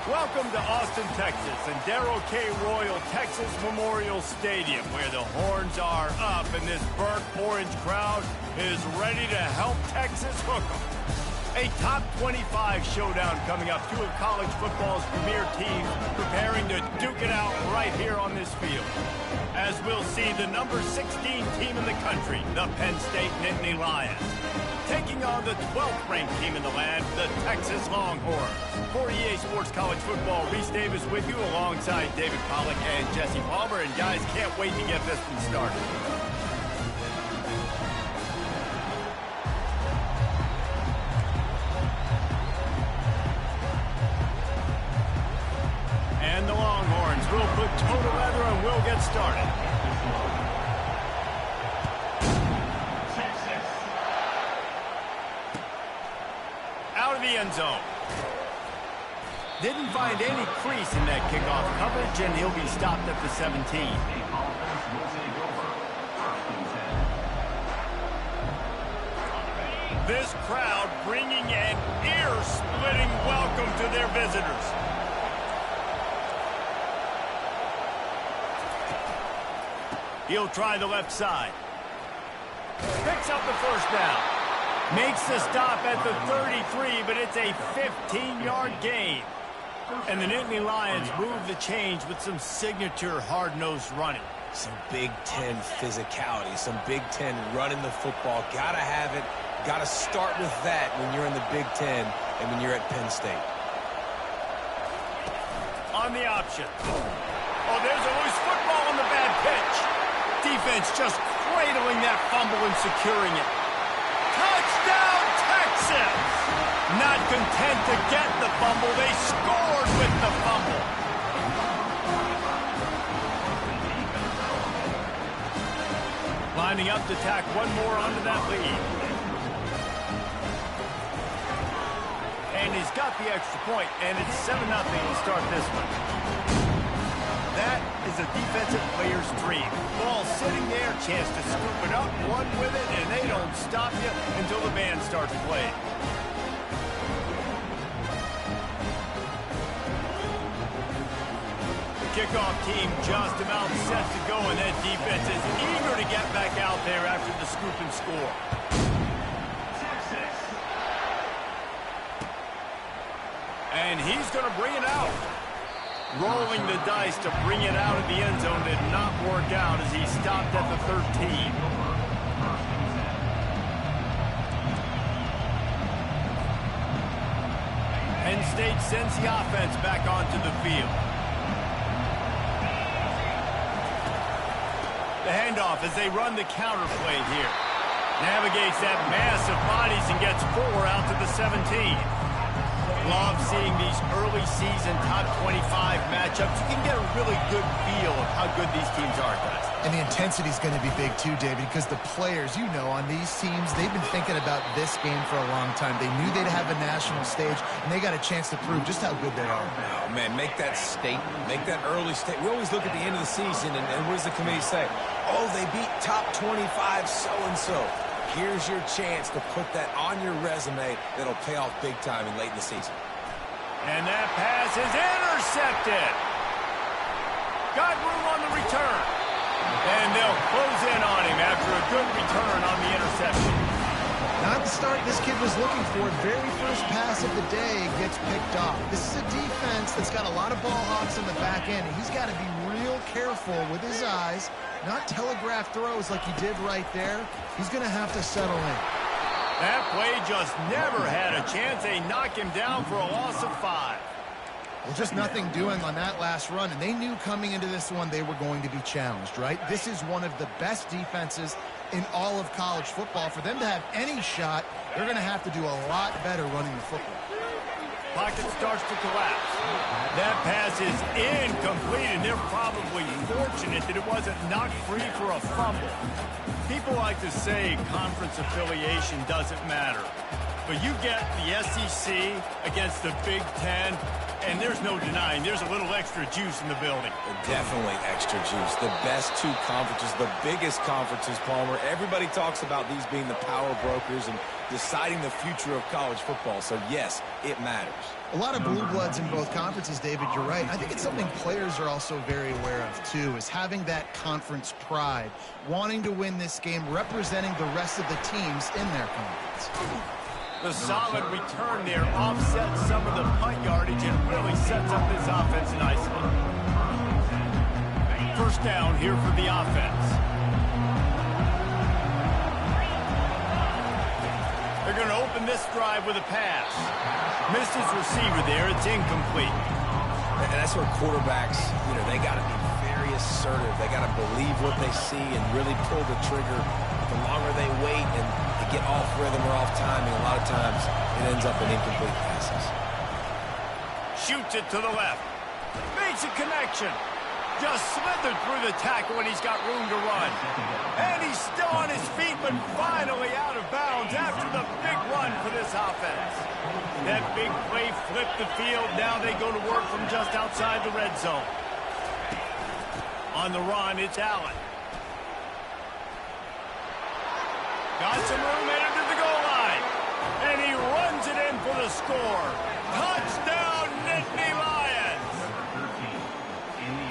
Welcome to Austin, Texas, and Darrell K. Royal Texas Memorial Stadium, where the horns are up and this burnt orange crowd is ready to help Texas hook 'em. A top 25 showdown coming up. Two of college football's premier teams preparing to duke it out right here on this field. As we'll see, the number 16 team in the country, the Penn State Nittany Lions, taking on the 12th-ranked team in the land, the Texas Longhorns. For EA Sports College Football, Reese Davis with you alongside David Pollack and Jesse Palmer. And guys, can't wait to get this one started. And the Longhorns will put toe to leather and we'll get started. Out of the end zone. Didn't find any crease in that kickoff coverage, and he'll be stopped at the 17. This crowd bringing an ear-splitting welcome to their visitors. He'll try the left side. Picks up the first down. Makes the stop at the 33, but it's a 15-yard gain. And the Nittany Lions move the change with some signature hard-nosed running. Some Big Ten physicality, some Big Ten running the football. Gotta have it. Gotta start with that when you're in the Big Ten and when you're at Penn State. On the option. Oh, there's a loose football on the bad pitch. Defense just cradling that fumble and securing it. Touchdown, Texas! Not content to get the fumble, they scored with the fumble. Lining up to tack one more onto that lead. And he's got the extra point, and it's 7-0 to start this one. That is a defensive player's dream. Ball sitting there, chance to scoop it up, run with it, and they don't stop you until the band starts playing. The kickoff team just about set to go, and that defense is eager to get back out there after the scoop and score. And he's going to bring it out. Rolling the dice to bring it out of the end zone did not work out as he stopped at the 13. Penn State sends the offense back onto the field. The handoff as they run the counter play here. Navigates that mass of bodies and gets 4 out to the 17. Love seeing these early season top 25 matchups. You can get a really good feel of how good these teams are, guys. And the intensity is going to be big too, David, because the players, you know, on these teams, they've been thinking about this game for a long time. They knew they'd have a national stage, and they got a chance to prove just how good they are. Oh, man, make that statement. Make that early statement. We always look at the end of the season, and what does the committee say? Oh, they beat top 25 so-and-so. Here's your chance to put that on your resume that'll pay off big time and late in the season. And that pass is intercepted. Got room on the return. And they'll close in on him after a good return on the interception. Not the start this kid was looking for. Very first pass of the day gets picked off. This is a defense that's got a lot of ball hawks in the back end, and he's got to be real careful with his eyes, not telegraph throws like he did right there. He's going to have to settle in. That play just never had a chance. They knock him down for a loss of 5. Well, just nothing doing on that last run, and they knew coming into this one they were going to be challenged, right? This is one of the best defenses in all of college football. For them to have any shot, they're going to have to do a lot better running the football. Pocket starts to collapse. That pass is incomplete, and they're probably fortunate that it wasn't knocked free for a fumble. People like to say conference affiliation doesn't matter. But you get the SEC against the Big Ten, and there's no denying there's a little extra juice in the building. Definitely extra juice. The best two conferences, the biggest conferences, Palmer. Everybody talks about these being the power brokers and deciding the future of college football. So, yes, it matters. A lot of blue bloods in both conferences, David, you're right. I think it's something players are also very aware of, too, is having that conference pride, wanting to win this game, representing the rest of the teams in their conference. The solid return there offsets some of the punt yardage and really sets up this offense nicely. First down here for the offense. They're going to open this drive with a pass. Missed his receiver there. It's incomplete. And that's where quarterbacks, they got to be very assertive. They got to believe what they see and really pull the trigger. The longer they wait and they get off rhythm or off timing, a lot of times it ends up in incomplete passes. Shoots it to the left. Makes a connection. Just slithered through the tackle and he's got room to run. And he's still on his feet, but finally out of bounds after the big run for this offense. That big play flipped the field. Now they go to work from just outside the red zone. On the run, it's Allen. Got some room headed to the goal line. And he runs it in for the score. Touchdown, Nittany Lions.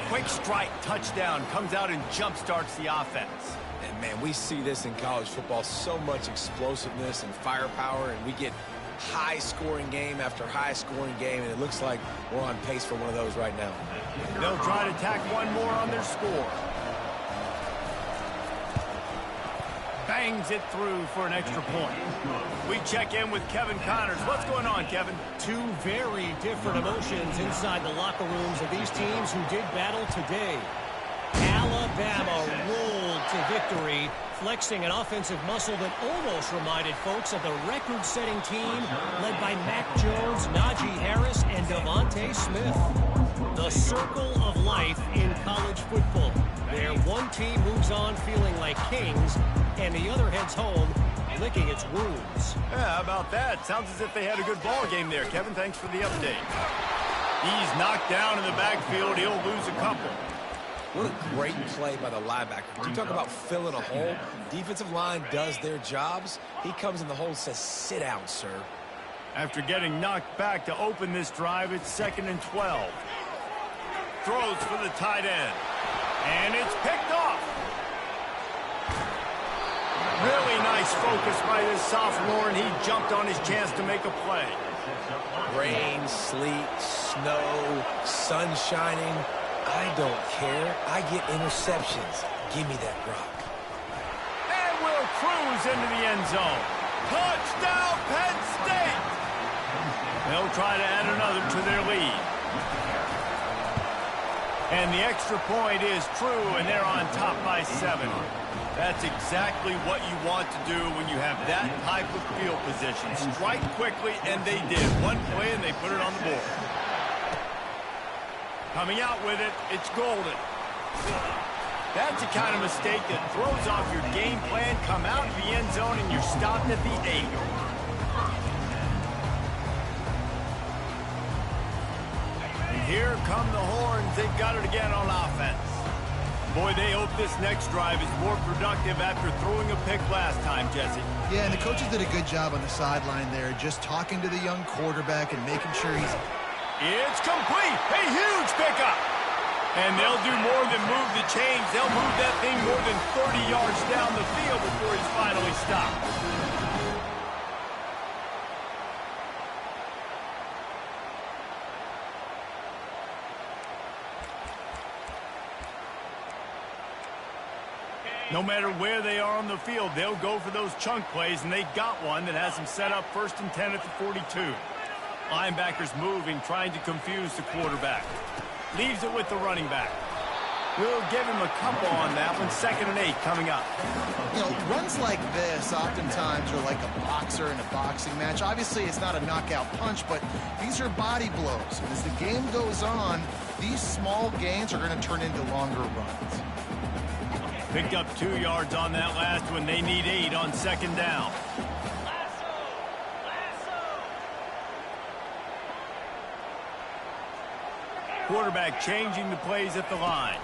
Quick strike, touchdown, comes out and jump-starts the offense. And, man, we see this in college football, so much explosiveness and firepower, and we get high-scoring game after high-scoring game, and it looks like we're on pace for one of those right now. They'll try to tack one more on their score. Bangs it through for an extra point. We check in with Kevin Connors. What's going on, Kevin? Two very different emotions inside the locker rooms of these teams who did battle today. Alabama rolled to victory, flexing an offensive muscle that almost reminded folks of the record-setting team led by Mac Jones, Najee Harris, and Devontae Smith. The circle of life in college football, where one team moves on feeling like kings, and the other heads home licking its wounds. Yeah, how about that? Sounds as if they had a good ball game there. Kevin, thanks for the update. He's knocked down in the backfield. He'll lose a couple. What a great play by the linebacker. You talk about filling a hole. Defensive line does their jobs. He comes in the hole and says, sit down, sir. After getting knocked back to open this drive, it's 2nd and 12. Throws for the tight end. And it's picked off. Really nice focus by this sophomore, and he jumped on his chance to make a play. Rain, sleet, snow, sun shining. I don't care. I get interceptions. Give me that rock. And will cruise into the end zone. Touchdown, Penn State! They'll try to add another to their lead. And the extra point is true, and they're on top by 7. That's exactly what you want to do when you have that type of field position. Strike quickly, and they did. One play, and they put it on the board. Coming out with it, it's golden. That's the kind of mistake that throws off your game plan. Come out of the end zone, and you're stopped at the 8. And here come the horns. They've got it again on offense. Boy, they hope this next drive is more productive after throwing a pick last time, Jesse. Yeah, and the coaches did a good job on the sideline there, just talking to the young quarterback and making sure he's... It's complete. A huge pickup. And they'll do more than move the chains. They'll move that thing more than 30 yards down the field before he's finally stopped. No matter where they are on the field, they'll go for those chunk plays, and they got one that has them set up 1st and 10 at the 42. Linebackers moving, trying to confuse the quarterback. Leaves it with the running back. We'll give him a couple on that one. 2nd and 8 coming up. You know, runs like this oftentimes are like a boxer in a boxing match. Obviously, it's not a knockout punch, but these are body blows. And as the game goes on, these small gains are going to turn into longer runs. Picked up 2 yards on that last one. They need 8 on 2nd down. Quarterback changing the plays at the line.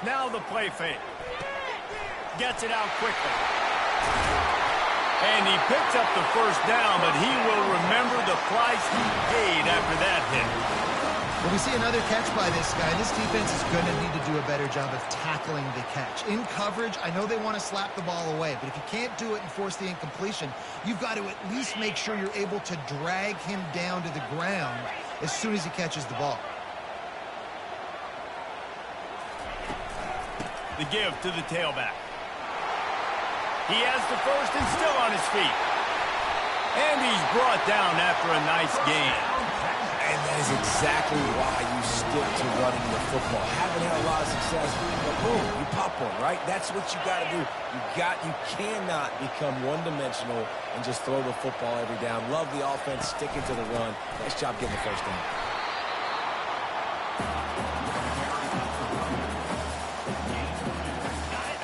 Now the play fake. Gets it out quickly. And he picks up the first down, but he will remember the price he paid after that hit. When we see another catch by this guy, this defense is going to need to do a better job of tackling the catch. In coverage, I know they want to slap the ball away, but if you can't do it and force the incompletion, you've got to at least make sure you're able to drag him down to the ground as soon as he catches the ball. The give to the tailback. He has the first and still on his feet. And he's brought down after a nice gain. And that is exactly why you stick to running the football. Haven't had a lot of success, but boom, you pop one, right? That's what you got to do. You cannot become one-dimensional and just throw the football every down. Love the offense, sticking to the run. Nice job getting the first down.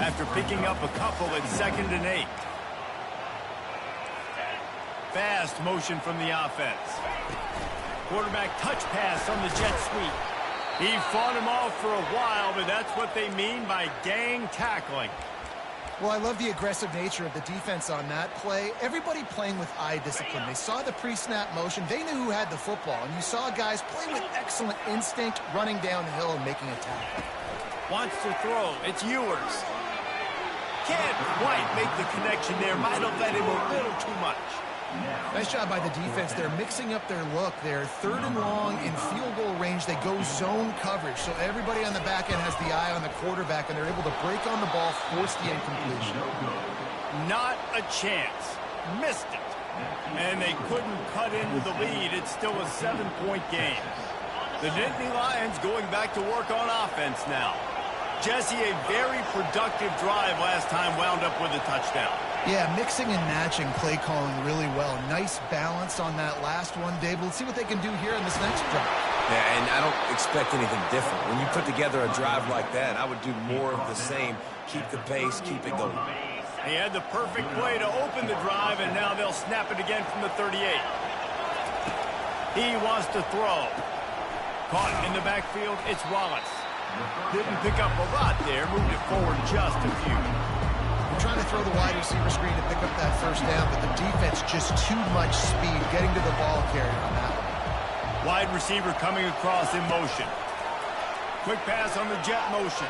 After picking up a couple at 2nd and 8. Fast motion from the offense. Quarterback touch pass on the jet sweep. He fought him off for a while, but that's what they mean by gang tackling. Well, I love the aggressive nature of the defense on that play. Everybody playing with eye discipline. They saw the pre-snap motion. They knew who had the football, and you saw guys play with excellent instinct, running down the hill and making a tackle. Wants to throw. It's Ewers. Can't quite make the connection there. Might have let him a little too much. Nice job by the defense. They're mixing up their look. They're 3rd and long in field goal range. They go zone coverage. So everybody on the back end has the eye on the quarterback, and they're able to break on the ball, force the incompletion. Not a chance. Missed it. And they couldn't cut into the lead. It's still a 7-point game. The Nittany Lions going back to work on offense now. Jesse, a very productive drive last time, wound up with a touchdown. Yeah, mixing and matching play calling really well. Nice balance on that last one, Dave. Let's see what they can do here in this next drive. Yeah, and I don't expect anything different. When you put together a drive like that, I would do more of the same. Keep the pace, keep it going. He had the perfect play to open the drive, and now they'll snap it again from the 38. He wants to throw. Caught in the backfield, it's Wallace. Didn't pick up a lot there, moved it forward just a few. We're trying to throw the wide receiver screen to pick up that first down, but the defense just too much speed getting to the ball carrier on that one. Wide receiver coming across in motion. Quick pass on the jet motion.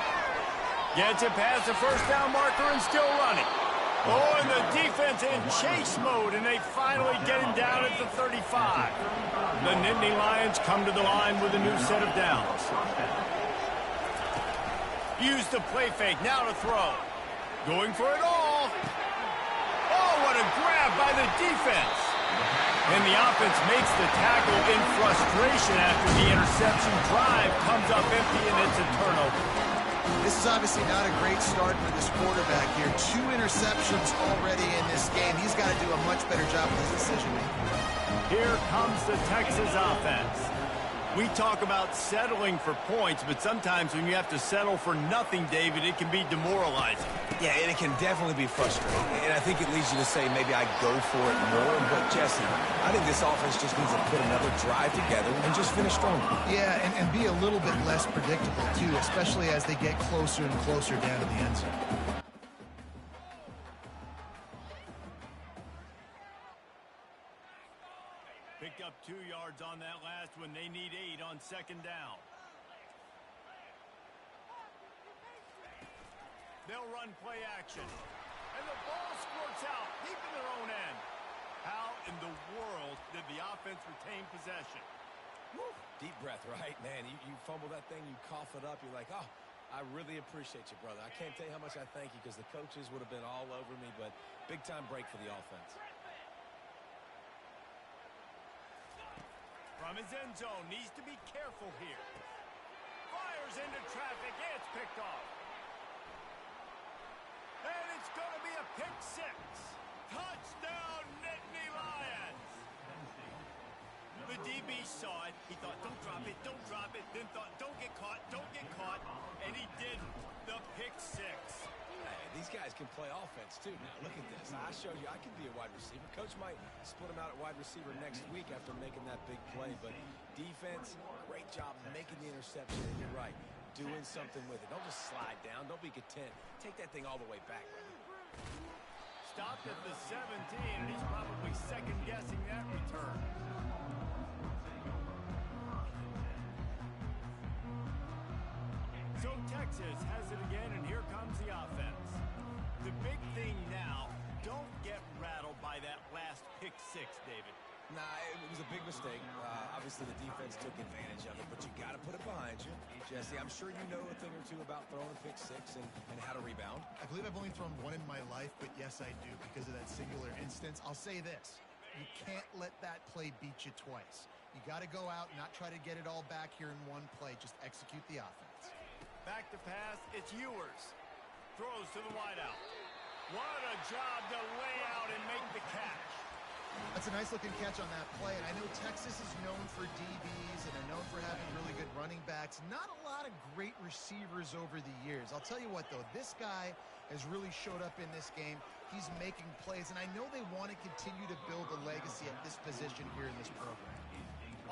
Gets it past the first down marker and still running. Oh, and the defense in chase mode, and they finally get him down at the 35. The Nittany Lions come to the line with a new set of downs. Use the play fake, now to throw. Going for it all. Oh, what a grab by the defense. And the offense makes the tackle in frustration after the interception. Drive comes up empty, and it's a turnover. This is obviously not a great start for this quarterback here. 2 interceptions already in this game. He's got to do a much better job with his decision-making. Here comes the Texas offense. We talk about settling for points, but sometimes when you have to settle for nothing, David, it can be demoralizing. Yeah, and it can definitely be frustrating. And I think it leads you to say maybe I go for it more. But, Jesse, I think this offense just needs to put another drive together and just finish strong. Yeah, and be a little bit less predictable, too, especially as they get closer and closer down to the end zone. Picked up 2 yards on that last one. They need 8 on 2nd down. They'll run play action. And the ball squirts out, deep in their own end. How in the world did the offense retain possession? Woo. Deep breath, right? Man, you fumble that thing, you cough it up. You're like, oh, I really appreciate you, brother. I can't tell you how much I thank you because the coaches would have been all over me, but big-time break for the offense. From his end zone, needs to be careful here. Fires into traffic, it's picked off. And it's going to be a pick 6. Touchdown, Nittany Lions. The DB He saw it. He thought, don't drop it. Then thought, don't get caught. And he didn't. The pick six. Hey, these guys can play offense, too. Now, look at this. I showed you I can be a wide receiver. Coach might split him out at wide receiver next week after making that big play. But defense, great job making the interception. And you're right, doing something with it. Don't just slide down. Don't be content. Take that thing all the way back, brother. Stopped at the 17, and he's probably second-guessing that return. So Texas has it again, and here comes the offense. The big thing now, don't get rattled by that last pick six, David. Nah, it was a big mistake. Obviously, the defense took advantage of it, but you got to put it behind you. Jesse, I'm sure you know a thing or two about throwing a pick six and how to rebound. I believe I've only thrown one in my life, but yes, I do because of that singular instance. I'll say this. You can't let that play beat you twice. You got to go out and not try to get it all back here in one play. Just execute the offense. Back to pass, it's Ewers. Throws to the wideout. What a job to lay out and make the catch. That's a nice-looking catch on that play, and I know Texas is known for DBs, and they're known for having really good running backs. Not a lot of great receivers over the years. I'll tell you what, though, this guy has really showed up in this game. He's making plays, and I know they want to continue to build a legacy at this position here in this program.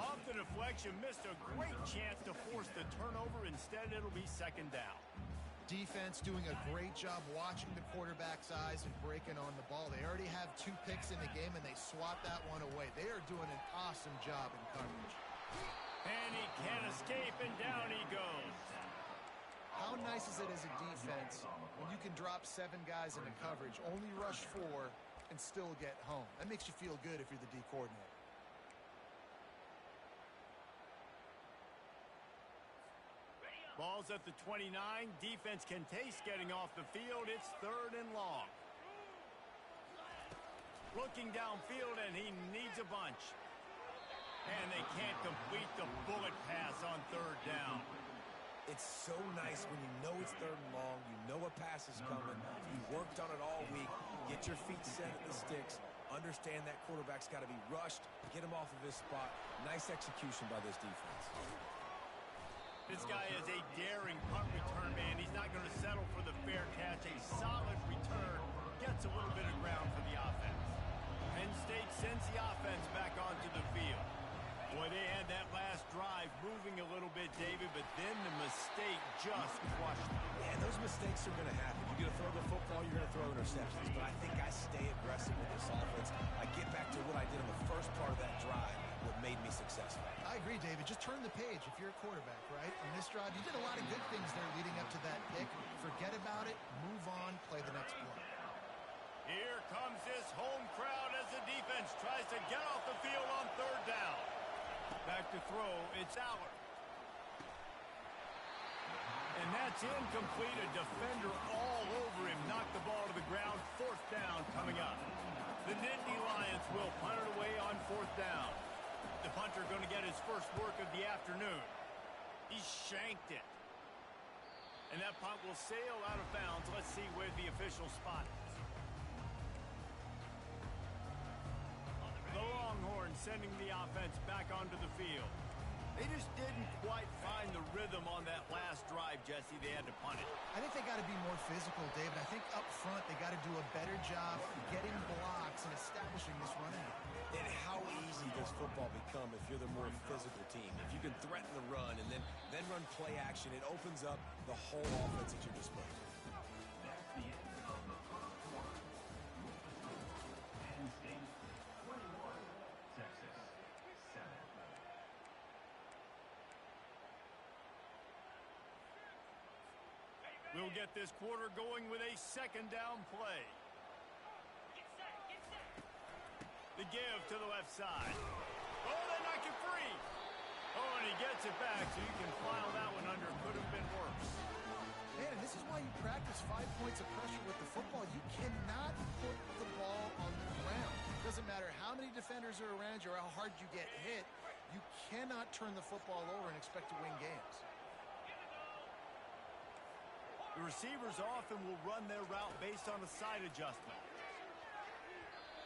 Off the deflection, missed a great chance to force the turnover. Instead, it'll be second down. Defense doing a great job watching the quarterback's eyes and breaking on the ball. They already have 2 picks in the game, and they swat that one away. They are doing an awesome job in coverage. And he can't escape, and down he goes. How nice is it as a defense when you can drop 7 guys into coverage, only rush 4, and still get home? That makes you feel good if you're the D coordinator. Ball's at the 29. Defense can taste getting off the field. It's 3rd and long. Looking downfield, and he needs a bunch. And they can't complete the bullet pass on 3rd down. It's so nice when you know it's 3rd and long, you know a pass is coming, you worked on it all week, get your feet set at the sticks, understand that quarterback's got to be rushed, get him off of his spot. Nice execution by this defense. This guy is a daring punt return man. He's not going to settle for the fair catch. A solid return gets a little bit of ground for the offense. Penn State sends the offense back onto the field. Boy, they had that last drive moving a little bit, David, but then the mistake just crushed them. Yeah, those mistakes are going to happen. You're going to throw the football, you're going to throw interceptions. But I think I stay aggressive with this offense. I get back to what I did on the first part of that drive, what made me successful. I agree, David. Just turn the page if you're a quarterback, right? On this drive, you did a lot of good things there leading up to that pick. Forget about it, move on, play the next play. Here comes this home crowd as the defense tries to get off the field on 3rd down. Back to throw, it's Aller. And that's incomplete. A defender all over him. Knocked the ball to the ground. 4th down coming up. The Nittany Lions will punt it away on 4th down. The punter going to get his first work of the afternoon. He shanked it. And that punt will sail out of bounds. Let's see where the official spot is. The Longhorns sending the offense back onto the field. They just didn't quite find the rhythm on that last drive, Jesse. They had to punt it. I think they got to be more physical, David. I think up front they got to do a better job getting blocks and establishing this running game. And how easy does football become if you're the more physical team? If you can threaten the run and then run play action, it opens up the whole offense at your disposal. That's the end of the first quarter. Penn State 21, Texas 7. We'll get this quarter going with a 2nd down play. The give to the left side. Oh, they knock it free. Oh, and he gets it back, so you can file that one under. Could have been worse. Man, and this is why you practice 5 points of pressure with the football. You cannot put the ball on the ground. It doesn't matter how many defenders are around you or how hard you get hit. You cannot turn the football over and expect to win games. The receivers often will run their route based on a side adjustment.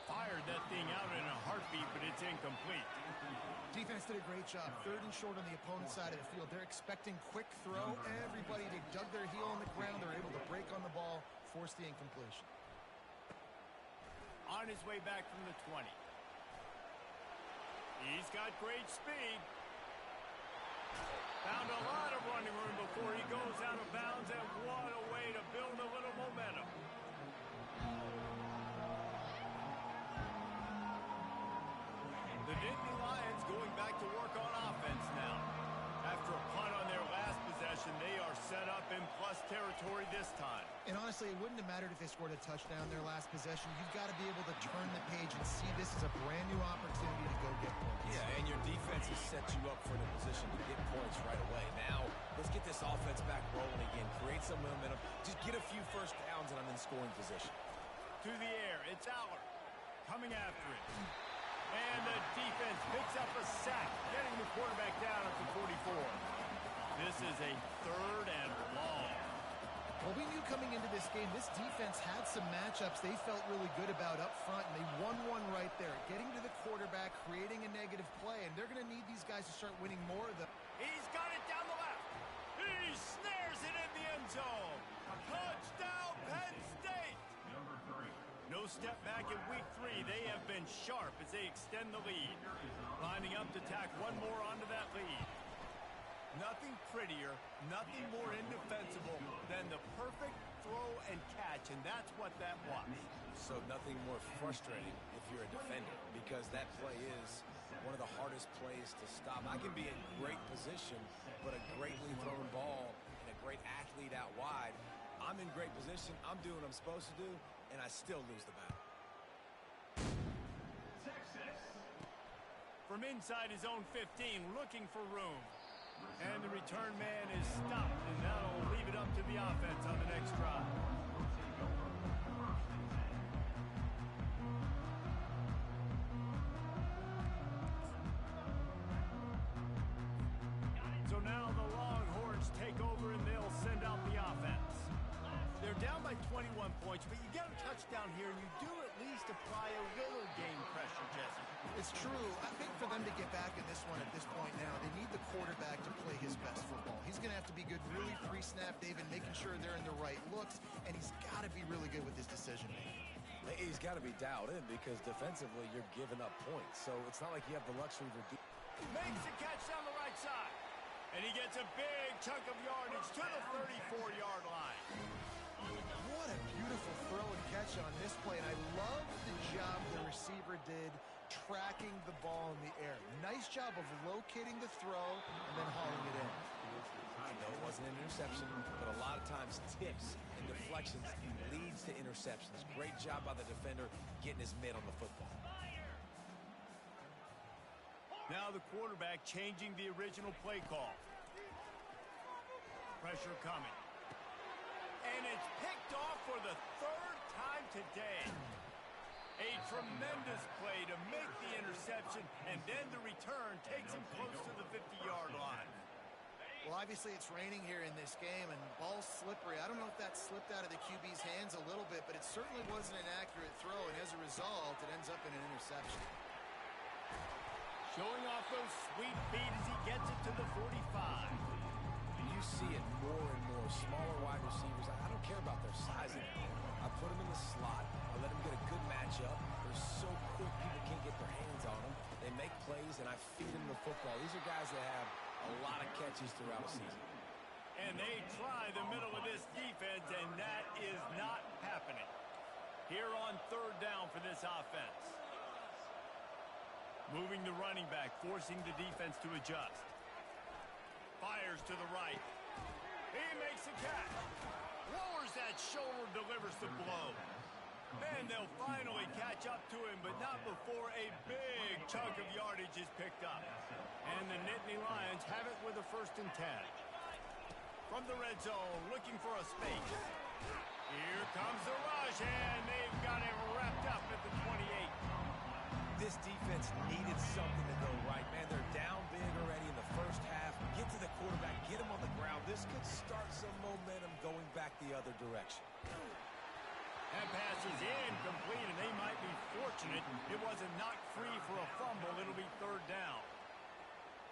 Fired that thing out in a heartbeat, but it's incomplete. Defense did a great job. 3rd and short on the opponent's side of the field. They're expecting quick throw. Everybody, they dug their heel on the ground. They're able to break on the ball, force the incompletion. On his way back from the 20. He's got great speed. Found a lot of running room before he goes out of bounds, and what a way to build a little momentum. The Nittany Lions going back to work on offense now. After a punt on their last possession, they are set up in plus territory this time. And honestly, it wouldn't have mattered if they scored a touchdown their last possession. You've got to be able to turn the page and see this as a brand new opportunity to go get points. Yeah, and your defense has set you up for the position to get points right away. Now, let's get this offense back rolling again. Create some momentum. Just get a few first downs, and I'm in scoring position. To the air, it's Aller coming after it. And the defense picks up a sack, getting the quarterback down at the 44. This is a 3rd and long. Well, we knew coming into this game, this defense had some matchups they felt really good about up front, and they won one right there. Getting to the quarterback, creating a negative play, and they're going to need these guys to start winning more of them. He's got it down the left. He snares it in the end zone. Touchdown, Penn State. Number 3. No step back in week 3. They have been sharp as they extend the lead. Lining up to tack one more onto that lead. Nothing prettier, nothing more indefensible than the perfect throw and catch, and that's what that was. So nothing more frustrating if you're a defender, because that play is one of the hardest plays to stop. I can be in great position, but a greatly thrown ball and a great athlete out wide, I'm in great position, I'm doing what I'm supposed to do, and I still lose the battle. Texas. From inside his own 15, looking for room. And the return man is stopped, and that'll leave it up to the offense on the next drive. So now the Longhorns take over, and they'll send out the offense. They're down by 21 points, but you get a touchdown here, and you do at least apply a little game pressure, Jesse. It's true. I think for them to get back in this one at this point now, they need the quarterback to play his best football. He's going to have to be good really pre-snap, David, making sure they're in the right looks, and he's got to be really good with his decision-making. He's got to be dialed in because defensively you're giving up points. So it's not like you have the luxury to do. Makes a catch down the right side. And he gets a big chunk of yardage to the 34-yard line. What a beautiful throw and catch on this play, and I love the job the receiver did tracking the ball in the air. Nice job of locating the throw and then hauling it in. I know it wasn't an interception, but a lot of times tips and deflections leads to interceptions. Great job by the defender getting his mitt on the football. Now the quarterback changing the original play call. Pressure coming. And it's picked off for the 3rd time today. A tremendous play to make the interception, and then the return takes him close to the 50-yard line. Well, obviously it's raining here in this game, and the ball's slippery. I don't know if that slipped out of the QB's hands a little bit, but it certainly wasn't an accurate throw, and as a result, it ends up in an interception. Showing off those sweet feet as he gets it to the 45. You see it more and more. Smaller wide receivers, I don't care about their size anymore. I put them in the slot. I let them get a good matchup. They're so quick, people can't get their hands on them. They make plays, and I feed them the football. These are guys that have a lot of catches throughout a season. And they try the middle of this defense, and that is not happening. Here on 3rd down for this offense. Moving the running back, forcing the defense to adjust. Fires to the right. He makes a catch. Lowers that shoulder, delivers the blow. And they'll finally catch up to him, but not before a big chunk of yardage is picked up. And the Nittany Lions have it with a 1st and 10. From the red zone, looking for a space. Here comes the rush, and they've got him wrapped up at the 28. This defense needed something to go right, man. They're down big already in the first half. Get to the quarterback, get him on the ground. This could start some momentum going back the other direction. That pass is incomplete, and they might be fortunate it wasn't knocked free for a fumble. It'll be 3rd down.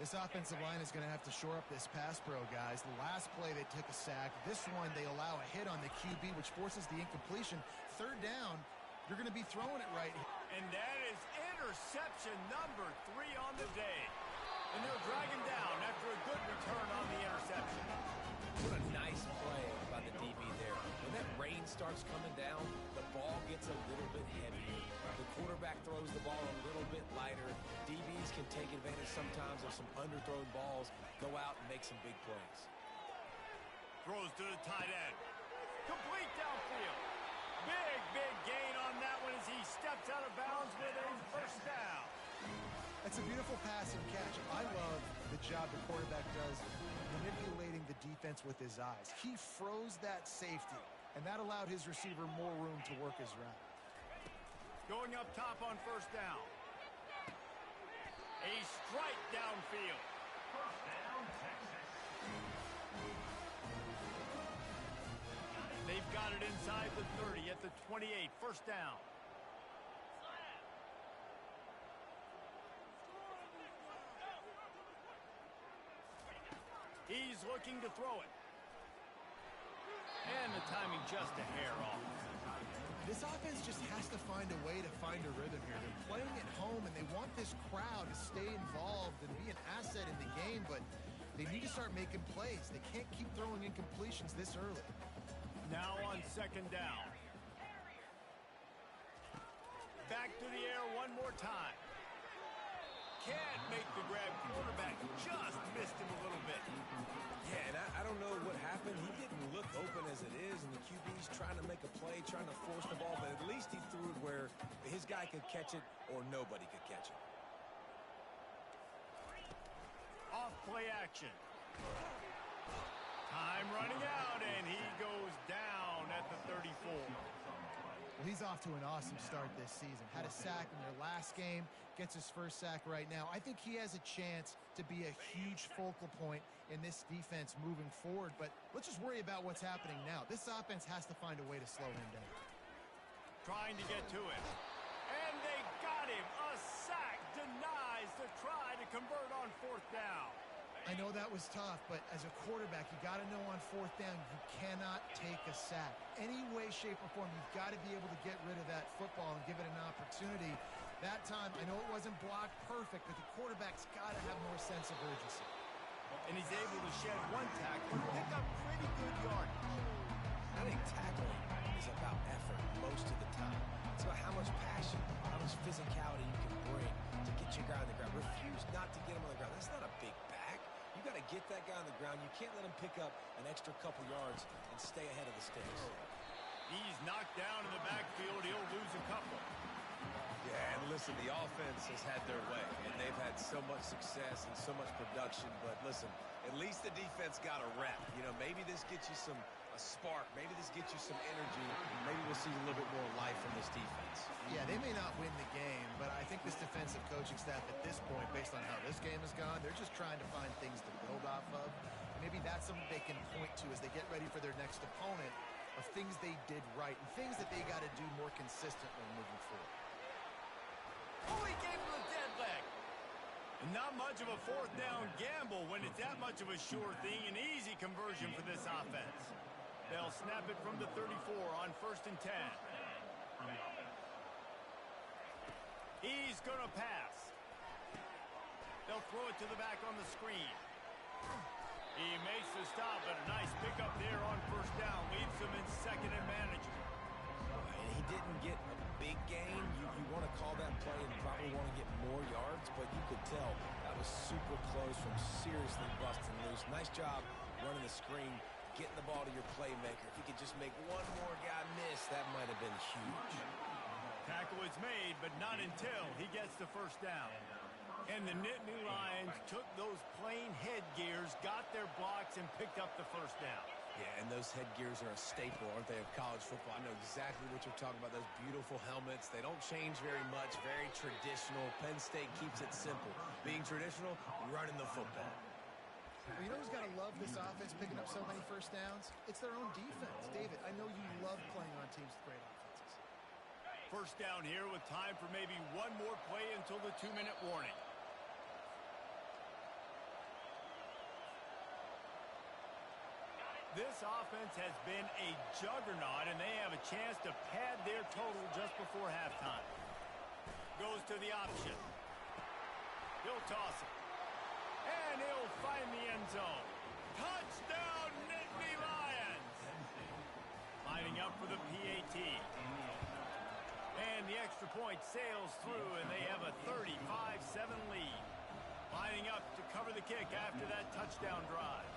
This offensive line is going to have to shore up this pass pro, guys. The last play they took a sack. This one they allow a hit on the QB, which forces the incompletion. Third down, you're going to be throwing it right here. And that is interception number 3 on the day. And they'll drag him down after a good return on the interception. What a nice play by the DB there. When that rain starts coming down, the ball gets a little bit heavier. The quarterback throws the ball a little bit lighter. DBs can take advantage sometimes of some underthrown balls, go out and make some big plays. Throws to the tight end. Complete downfield. Big gain on that one as he steps out of bounds with a first down. That's a beautiful pass and catch. I love the job the quarterback does manipulating the defense with his eyes. He froze that safety, and that allowed his receiver more room to work his route. Going up top on first down. A strike downfield. First down, Texas. They've got it inside the 30 at the 28. First down. He's looking to throw it. And the timing just a hair off. This offense just has to find a way to find a rhythm here. They're playing at home, and they want this crowd to stay involved and be an asset in the game, but they need to start making plays. They can't keep throwing incompletions this early. Now on second down. Back to the air one more time. Can't make the grab. Quarterback just missed him a little bit. Yeah, and I don't know what happened. He didn't look open as it is, and the QB's trying to make a play, trying to force the ball, but at least he threw it where his guy could catch it or nobody could catch it. Off play action. Time running out, and he goes down at the 34. Well, he's off to an awesome start this season. Had a sack in their last game, gets his first sack right now. I think he has a chance to be a huge focal point in this defense moving forward, but let's just worry about what's happening now. This offense has to find a way to slow him down. Trying to get to him. And they got him. A sack denies the try to convert on fourth down. I know that was tough, but as a quarterback, you got to know on fourth down, you cannot take a sack. Any way, shape, or form, you've got to be able to get rid of that football and give it an opportunity. That time, I know it wasn't blocked perfect, but the quarterback's got to have more sense of urgency. And he's able to shed one tackle and pick up pretty good yardage. I think tackling is about effort most of the time. It's about how much passion, how much physicality you can bring to get your guy on the ground. Refuse not to get him on the ground. That's not a big back. You got to get that guy on the ground. You can't let him pick up an extra couple yards and stay ahead of the sticks. He's knocked down in the backfield. He'll lose a couple. Yeah, and listen, the offense has had their way, and they've had so much success and so much production. But listen, at least the defense got a rep. You know, maybe this gets you a spark. Maybe this gets you some energy. Maybe we'll see a little bit more life from this defense. Yeah, they may not win the game, but I think this defensive coaching staff at this point, based on how this game has gone, they're just trying to find things to build off of. Maybe that's something they can point to as they get ready for their next opponent of things they did right and things that they got to do more consistently moving forward. Oh, he gave him a dead leg. And not much of a fourth down gamble when it's that much of a sure thing. An easy conversion for this offense. They'll snap it from the 34 on first and 10. He's going to pass. They'll throw it to the back on the screen. He makes the stop, but a nice pickup there on first down. Leaves him in second and manageable. He didn't get a big gain. You want to call that play and probably want to get more yards, but you could tell that was super close from seriously busting loose. Nice job running the screen, getting the ball to your playmaker. If he could just make one more guy miss, that might have been huge. Tackle is made, but not until he gets the first down. And the Nittany Lions took those plain headgears, got their blocks, and picked up the first down. Yeah, and those headgears are a staple, aren't they, of college football? I know exactly what you're talking about, those beautiful helmets. They don't change very much, very traditional. Penn State keeps it simple. Being traditional, running the football. Well, you know who's got to love this offense picking up so many first downs? It's their own defense. David, I know you love playing on teams with great offenses. First down here with time for maybe one more play until the 2-minute warning. This offense has been a juggernaut, and they have a chance to pad their total just before halftime. Goes to the option. He'll toss it. And he'll find the end zone. Touchdown, Nittany Lions! Lining up for the PAT. And the extra point sails through, and they have a 35-7 lead. Lining up to cover the kick after that touchdown drive.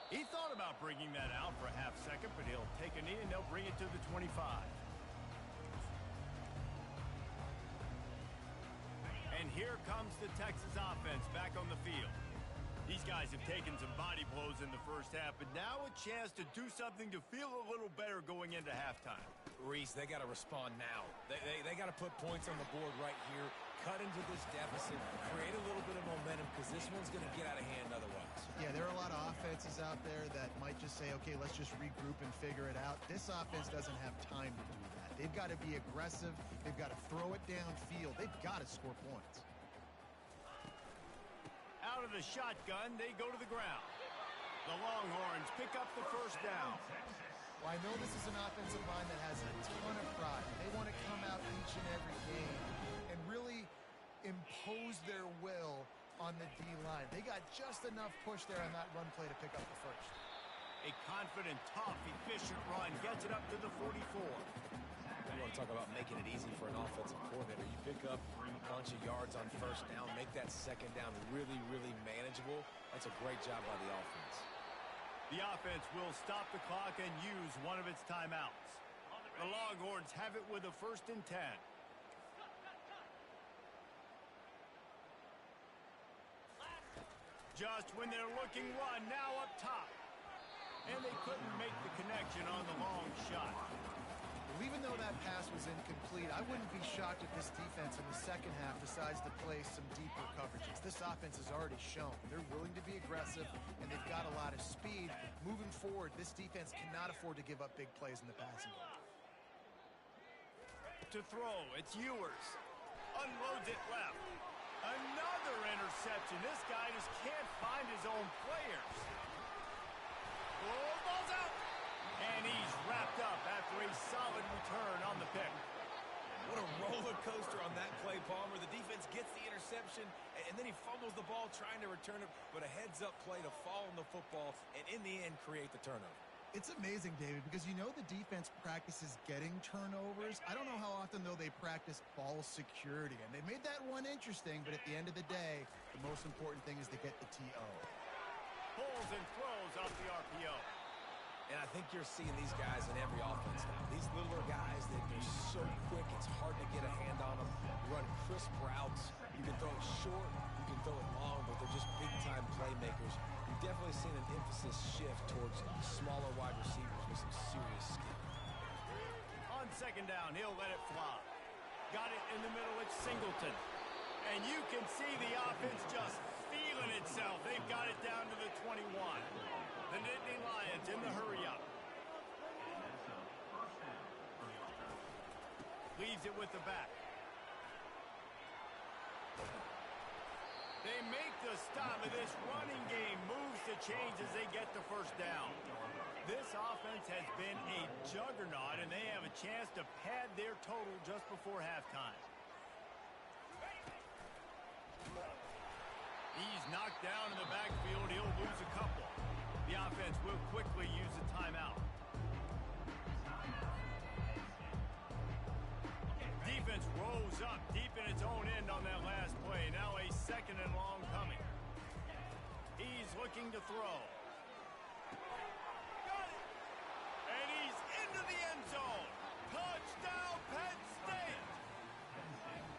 He thought about bringing that out for a half second, but he'll take a knee and they'll bring it to the 25. And here comes the Texas offense back on the field. These guys have taken some body blows in the first half, but now a chance to do something to feel a little better going into halftime. Reese, they got to respond now. They got to put points on the board right here, cut into this deficit, create a little bit of momentum, because this one's going to get out of hand otherwise. Yeah, there are a lot of offenses out there that might just say, okay, let's just regroup and figure it out. This offense doesn't have time to do that. They've got to be aggressive. They've got to throw it downfield. They've got to score points. Out of the shotgun, they go to the ground. The Longhorns pick up the first down. Well, I know this is an offensive line that has a ton of pride. They want to come out each and every game and really impose their will on the D-line. They got just enough push there on that run play to pick up the first. A confident, tough, efficient run gets it up to the 44. You want to talk about making it easy for an offensive coordinator. You pick up a bunch of yards on first down, make that second down really, really manageable. That's a great job by the offense. The offense will stop the clock and use one of its timeouts. The Longhorns have it with a 1st and 10. Just when they're looking run, now up top. And they couldn't make the connection on the long shot. Well, even though that pass was incomplete, I wouldn't be shocked if this defense in the second half decides to play some deeper coverages. This offense has already shown they're willing to be aggressive, and they've got a lot of speed. Moving forward, this defense cannot afford to give up big plays in the passing game. To throw, it's Ewers. Unloads it left. Another interception. This guy just can't find his own players. Oh, ball's out. And he's wrapped up after a solid return on the pick. What a roller coaster on that play, Palmer. The defense gets the interception, and then he fumbles the ball trying to return it, but a heads-up play to fall on the football, and in the end, create the turnover. It's amazing, David, because you know the defense practices getting turnovers. I don't know how often, though, they practice ball security. And they made that one interesting, but at the end of the day, the most important thing is to get the TO. Pulls and throws off the RPO. And I think you're seeing these guys in every offense now. These littler guys, they're so quick, it's hard to get a hand on them. You run crisp routes. You can throw it short, you can throw it long, but they're just big-time playmakers. You've definitely seen an emphasis shift towards smaller wide receivers with some serious skill. On second down, he'll let it fly. Got it in the middle, it's Singleton. And you can see the offense just feeling itself. They've got it down to the 21. The Nittany Lions in the hurry-up. Leaves it with the back. They make the stop, and this running game moves the chains as they get the first down. This offense has been a juggernaut, and they have a chance to pad their total just before halftime. He's knocked down in the backfield. He'll lose a couple. The offense will quickly use a timeout. Defense rose up deep in its own end on that last play. Now a 2nd and long coming. He's looking to throw. Got it. And he's into the end zone. Touchdown, Penn State.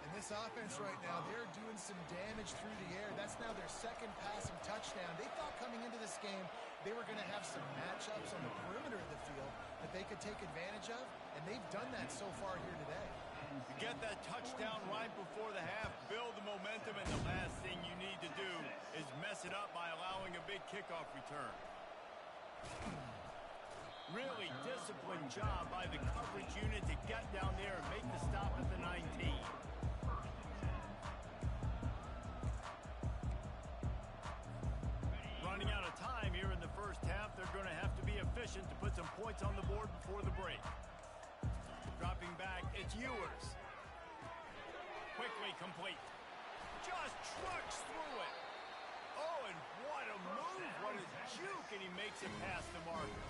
And this offense right now, they're doing some damage through the air. That's now their 2nd passing touchdown. They thought coming into this game they were going to have some matchups on the perimeter of the field that they could take advantage of, and they've done that so far here today. You get that touchdown right before the half, build the momentum, and the last thing you need to do is mess it up by allowing a big kickoff return. Really disciplined job by the coverage unit to get down there and make the stop at the 19. Running out of time here in the first half, they're going to have to be efficient to put some points on the board before the break. Dropping back, it's Ewers. Quickly complete. Just trucks through it. Oh, and what a move. What a juke, and he makes it past the marker.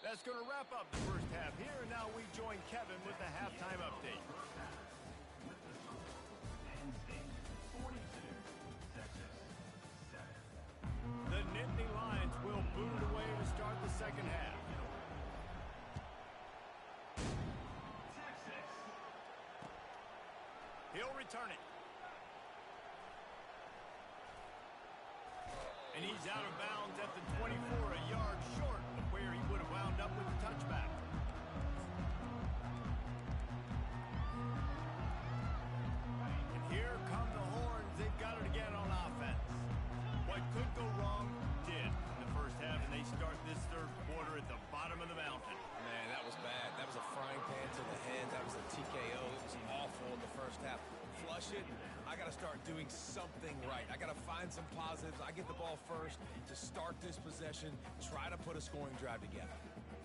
That's going to wrap up the first half here, and now we join Kevin with the halftime update. The Nittany Lions will boot it away to start the second half. He'll return it. And he's out of bounds at the 24, a yard short of where he would have wound up with the touchback. And here come the Horns. They've got it again on offense. What could go wrong did in the first half, and they start this third quarter at the bottom of the mountain. Man, that was bad. That was a frying pan to the head. That was a TKO. It was awful in the first half. Flush it. I got to start doing something right. I got to find some positives. I get the ball first to start this possession, try to put a scoring drive together.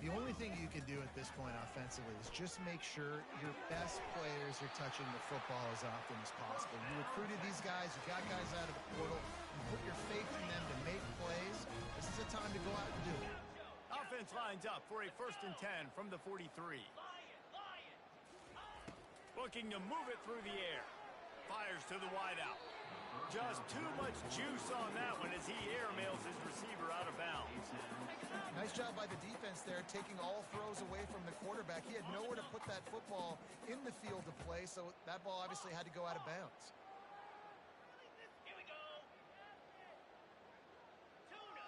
The only thing you can do at this point offensively is just make sure your best players are touching the football as often as possible. You recruited these guys, you got guys out of the portal, you put your faith in them to make plays. This is a time to go out and do it. Offense lines up for a 1st and 10 from the 43. Looking to move it through the air. Fires to the wideout. Just too much juice on that one as he airmails his receiver out of bounds. Nice job by the defense there, taking all throws away from the quarterback. He had nowhere to put that football in the field to play, so that ball obviously had to go out of bounds. Here we go. Tuna.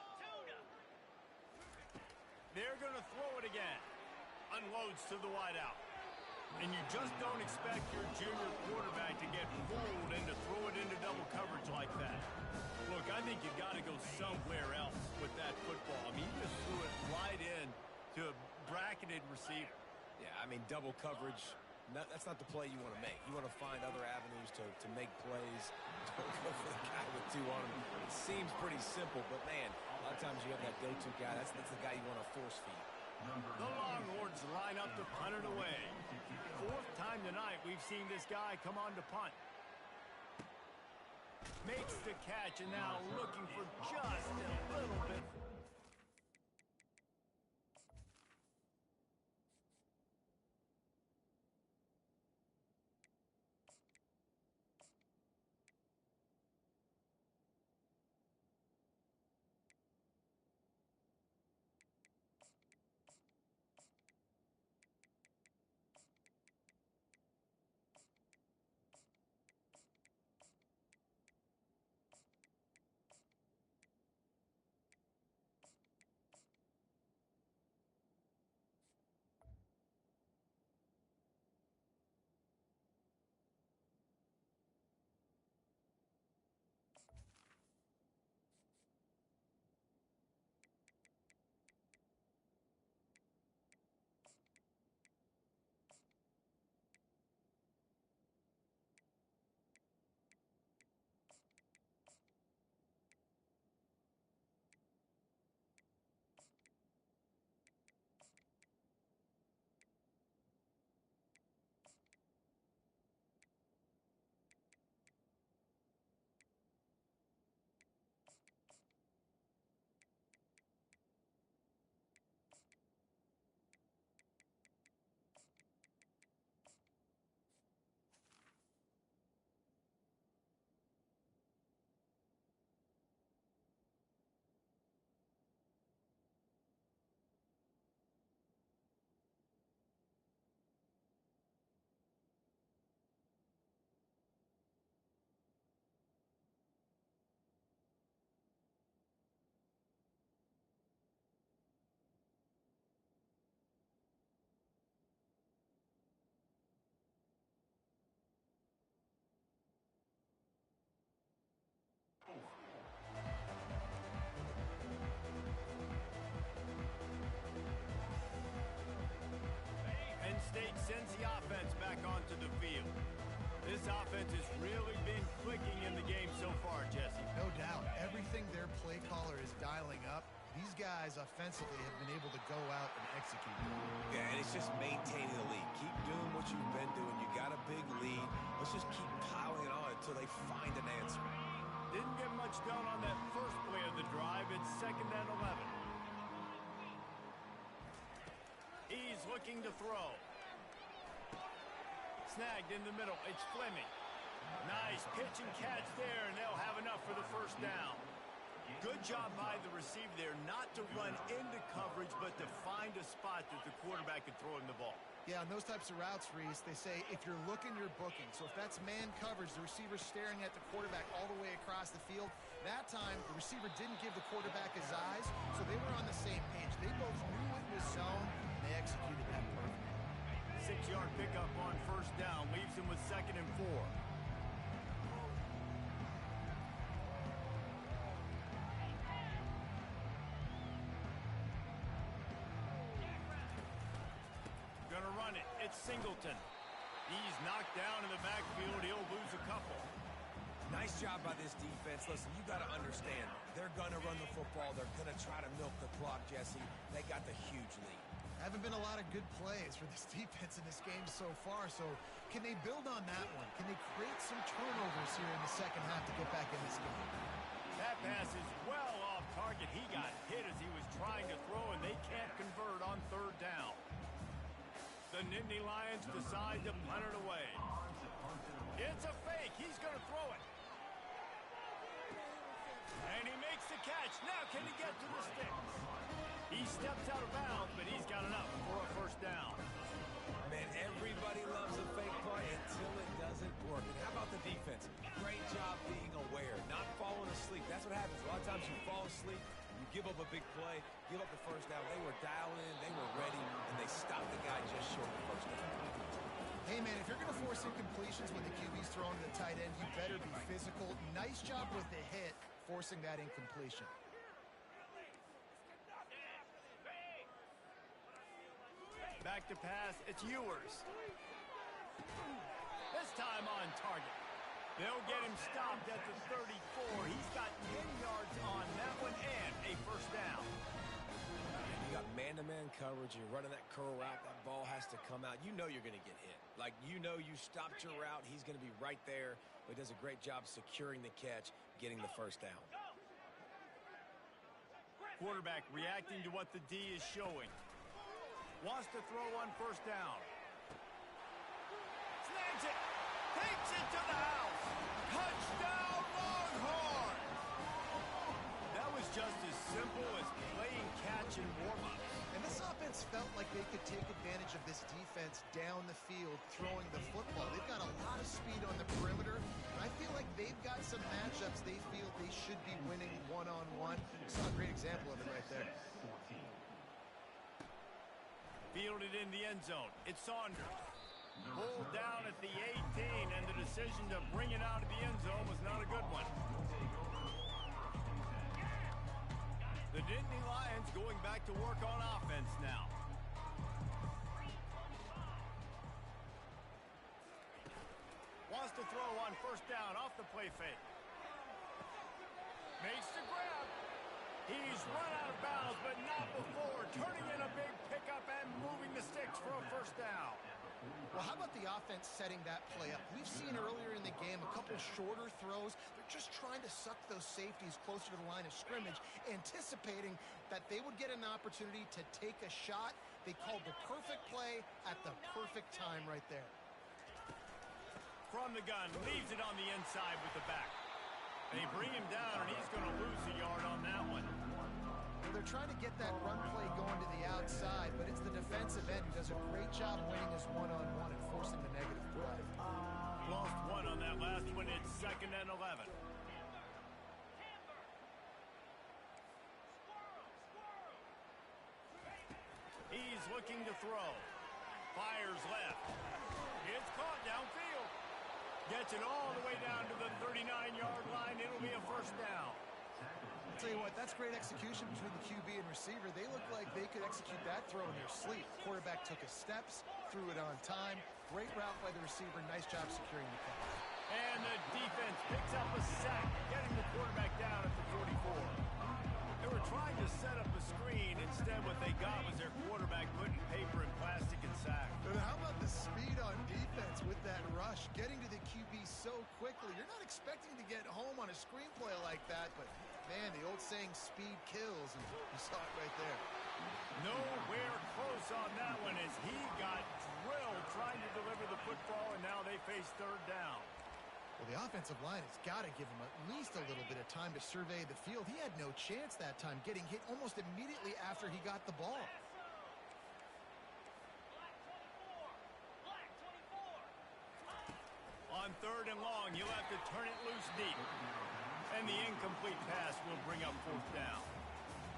They're going to throw it again. Unloads to the wideout. And you just don't expect your junior quarterback to get fooled and to throw it into double coverage like that. Look, I think you got to go somewhere else with that football. I mean, you just threw it right in to a bracketed receiver. Yeah, I mean, double coverage, that's not the play you want to make. You want to find other avenues to make plays. Don't go for the guy with two on him. It seems pretty simple, but, man, a lot of times you have that go-to guy. That's the guy you want to force feed. The Longhorns line up to punt it away. 4th time tonight we've seen this guy come on to punt. Makes the catch, and now looking for just a little bit. sends the offense back onto the field. This offense has really been clicking in the game so far, Jesse. No doubt. Everything their play caller is dialing up, these guys offensively have been able to go out and execute. Yeah, and it's just maintaining the lead. Keep doing what you've been doing. You got a big lead. Let's just keep piling it on until they find an answer. Didn't get much done on that first play of the drive. It's 2nd and 11. He's looking to throw. Snagged in the middle. It's Fleming. Nice pitch and catch there, and they'll have enough for the first down. Good job by the receiver there not to run into coverage, but to find a spot that the quarterback could throw him the ball. Yeah, on those types of routes, Reese, they say if you're looking, you're booking. So if that's man coverage, the receiver's staring at the quarterback all the way across the field. That time, the receiver didn't give the quarterback his eyes, so they were on the same page. They both knew it was zone, and they executed that perfectly. 6-yard pickup on first down leaves him with 2nd and 4. Gonna run it. It's Singleton. He's knocked down in the backfield. He'll lose a couple. Nice job by this defense. Listen, you got to understand, they're going to run the football. They're going to try to milk the clock, Jesse. They got the huge lead. Haven't been a lot of good plays for this defense in this game so far, so can they build on that one? Can they create some turnovers here in the second half to get back in this game? That pass is well off target. He got hit as he was trying to throw, and they can't convert on 3rd down. The Nittany Lions decide to punt it away. It's a fake. He's going to throw it. And he makes the catch. Now can he get to the sticks? He steps out of bounds, but he's got enough for a first down. Man, everybody loves a fake play until it doesn't work. And how about the defense? Great job being aware, not falling asleep. That's what happens. A lot of times you fall asleep, you give up a big play, give up the first down. They were dialed in, they were ready, and they stopped the guy just short of the first down. Hey, man, if you're going to force incompletions when the QB's throwing to the tight end, you better be physical. Nice job with the hit, forcing that incompletion. Back to pass, it's Ewers. This time on target. They'll get him stopped at the 34. He's got 10 yards on that one and a first down. And you got man-to-man coverage. You're running that curl route. That ball has to come out. You know you're going to get hit. Like, you know you stopped your route. He's going to be right there. But he does a great job securing the catch, getting the first down. Quarterback reacting to what the D is showing. Wants to throw on first down. Snags it. Takes it to the house. Touchdown, Longhorns! That was just as simple as playing catch and warm-ups. And this offense felt like they could take advantage of this defense down the field throwing the football. They've got a lot of speed on the perimeter, and I feel like they've got some matchups they feel they should be winning one-on-one. Saw a great example of it right there. Fielded in the end zone. It's Saunders. Pulled down at the 18, and the decision to bring it out of the end zone was not a good one. The Nittany Lions going back to work on offense now. Wants to throw on first down off the play fake. Makes the grab. He's run out of bounds, but not before turning in a big pickup and moving the sticks for a first down. Well, how about the offense setting that play up? We've seen earlier in the game a couple shorter throws. They're just trying to suck those safeties closer to the line of scrimmage, anticipating that they would get an opportunity to take a shot. They called the perfect play at the perfect time right there. From the gun, leaves it on the inside with the back. They bring him down, and he's going to lose a yard on that one. Well, they're trying to get that run play going to the outside, but it's the defensive end who does a great job winning this one-on-one and forcing the negative play. Lost one on that last one. It's 2nd and 11. He's looking to throw. Fires left. It's caught downfield. Gets it all the way down to the 39-yard line. It'll be a first down. I'll tell you what, that's great execution between the QB and receiver. They look like they could execute that throw in their sleep. Quarterback took his steps, threw it on time. Great route by the receiver. Nice job securing the catch. And the defense picks up a sack, getting the quarterback down at the 44. They were trying to set up a screen. Instead, what they got was their quarterback putting paper and plastic and sack. But how about the speed on defense with that rush? Getting to the QB so quickly. You're not expecting to get home on a screenplay like that, but, man, the old saying, speed kills, and you saw it right there. Nowhere close on that one as he got drilled trying to deliver the football, and now they face third down. Well, the offensive line has got to give him at least a little bit of time to survey the field. He had no chance that time, getting hit almost immediately after he got the ball. Black 24. On third and long, you'll have to turn it loose deep. And the incomplete pass will bring up fourth down.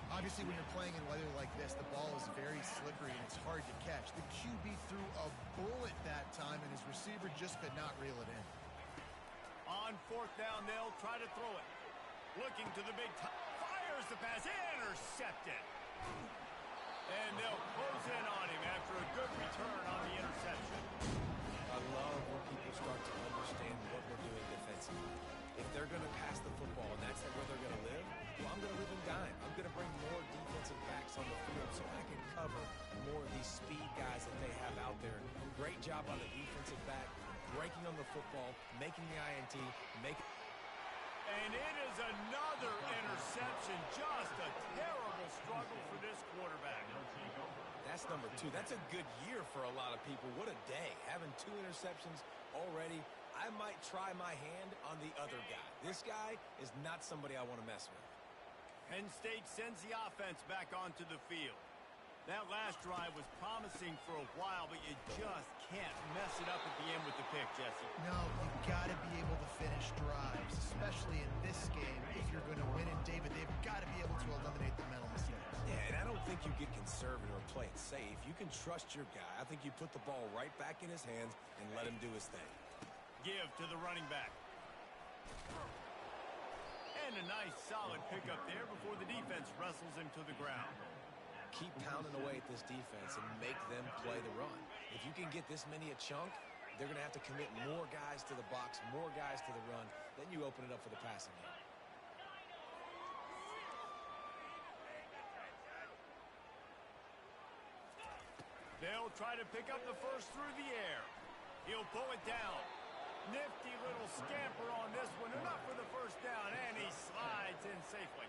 Obviously, when you're playing in weather like this, the ball is very slippery and it's hard to catch. The QB threw a bullet that time, and his receiver just could not reel it in. On fourth down, they'll try to throw it. Looking to the big time. Fires the pass. Intercepted. And they'll close in on him after a good return on the interception. I love when people start to understand what we're doing defensively. If they're going to pass the football and that's where they're going to live, well, I'm going to live in dime. I'm going to bring more defensive backs on the field so I can cover more of these speed guys that they have out there. Great job on the defensive back, breaking on the football, making the INT, And it is another interception. Just a terrible struggle for this quarterback. That's number 2. That's a good year for a lot of people. What a day. Having 2 interceptions already. I might try my hand on the other guy. This guy is not somebody I want to mess with. Penn State sends the offense back onto the field. That last drive was promising for a while, but you just can't mess it up at the end with the pick, Jesse. No, you've got to be able to finish drives, especially in this game. If you're going to win, and David, they've got to be able to eliminate the mental mistakes. Yeah, and I don't think you get conservative or play it safe. You can trust your guy. I think you put the ball right back in his hands and let him do his thing. Give to the running back. And a nice solid pickup there before the defense wrestles him to the ground. Keep pounding away at this defense and make them play the run. If you can get this many a chunk, they're going to have to commit more guys to the box, more guys to the run. Then you open it up for the passing game. They'll try to pick up the first through the air. He'll pull it down. Nifty little scamper on this one. Enough for the first down, and he slides in safely.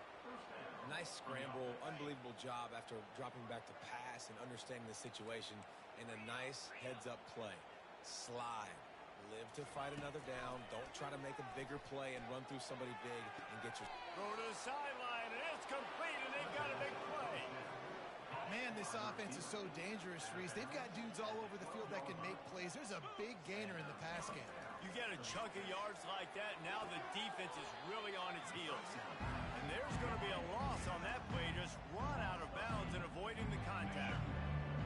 Nice scramble, unbelievable job after dropping back to pass and understanding the situation, and a nice heads-up play. Slide. Live to fight another down. Don't try to make a bigger play and run through somebody big and get your... Throw to the sideline, and it's complete, and they've got a big play. Man, this offense is so dangerous, Reese. They've got dudes all over the field that can make plays. There's a big gainer in the pass game. You get a chunk of yards like that, now the defense is really on its heels. And there's going to be a loss on that play, just run out of bounds and avoiding the contact.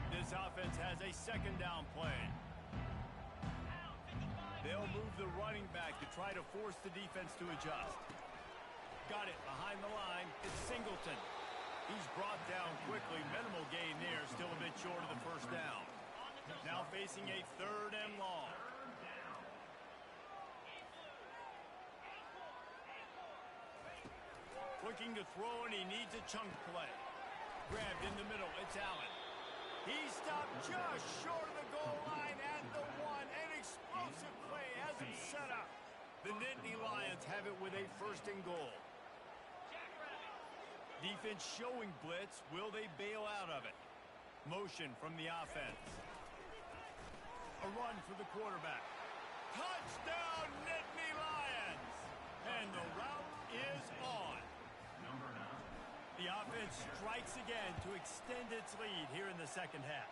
This offense has a second down play. They'll move the running back to try to force the defense to adjust. Got it behind the line. It's Singleton. He's brought down quickly. Minimal gain there, still a bit short of the first down. Now facing a third and long. Looking to throw, and he needs a chunk play. Grabbed in the middle. It's Allen. He stopped just short of the goal line at the 1. An explosive play has him set up. The Nittany Lions have it with a first and goal. Defense showing blitz. Will they bail out of it? Motion from the offense. A run for the quarterback. Touchdown, Nittany Lions! And the route is on. The offense strikes again to extend its lead here in the second half.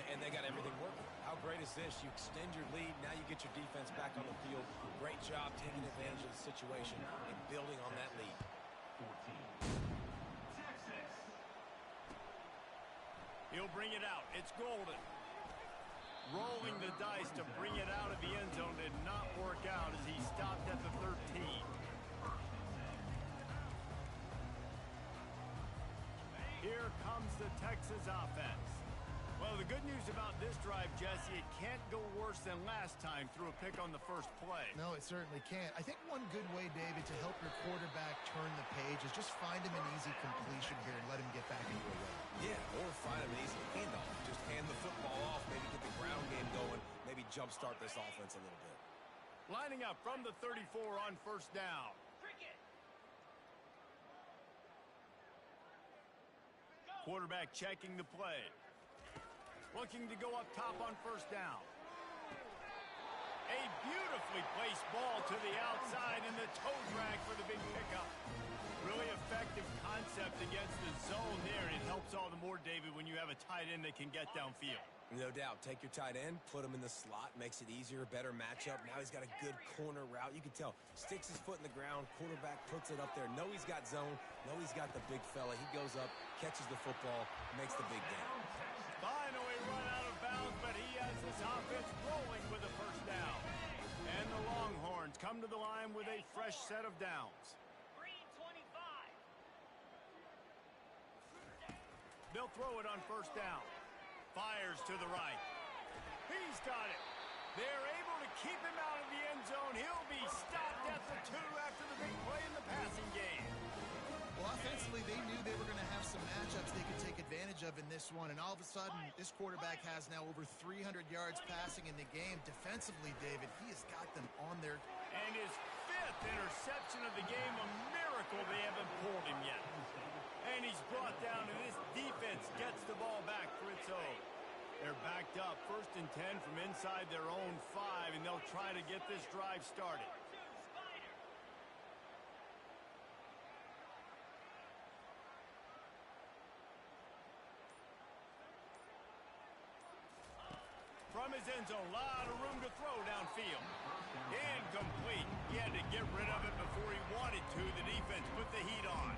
And they got everything working. How great is this? You extend your lead. Now you get your defense back on the field. Great job taking advantage of the situation and building on that lead. 14. He'll bring it out. It's Golden. Rolling the dice to bring it out of the end zone did not work out as he stopped at the 13. Here comes the Texas offense. Well, the good news about this drive, Jesse, it can't go worse than last time through a pick on the first play. No, it certainly can't. I think one good way, David, to help your quarterback turn the page is just find him an easy completion here and let him get back into a rhythm. Yeah, or find him an easy handoff. Just hand the football off, maybe get the ground game going, maybe jumpstart this offense a little bit. Lining up from the 34 on first down. Cricket. Quarterback checking the play. Looking to go up top on first down. A beautifully placed ball to the outside and the toe drag for the big pickup. Really effective concept against the zone there, and it helps all the more, David, when you have a tight end that can get downfield. No doubt. Take your tight end, put him in the slot, makes it easier, better matchup. Now he's got a good corner route. You can tell. Sticks his foot in the ground, quarterback puts it up there. Know he's got zone, know he's got the big fella. He goes up, catches the football, makes the big game. Finally run out of bounds, but he has this offense rolling with a first down. And the Longhorns come to the line with a fresh set of downs. Green 25. They'll throw it on first down. Fires to the right. He's got it. They're able to keep him out of the end zone. He'll be stopped at the 2 after the big play in the passing game. Well, offensively, they knew they were going to have some matchups they could take advantage of in this one, and all of a sudden, this quarterback has now over 300 yards passing in the game. Defensively, David, he has got them on their... And his 5th interception of the game, a miracle they haven't pulled him yet. And he's brought down, and this defense gets the ball back for its own. They're backed up, 1st and 10 from inside their own 5, and they'll try to get this drive started. From his end zone, a lot of room to throw downfield. Incomplete. He had to get rid of it before he wanted to. The defense put the heat on.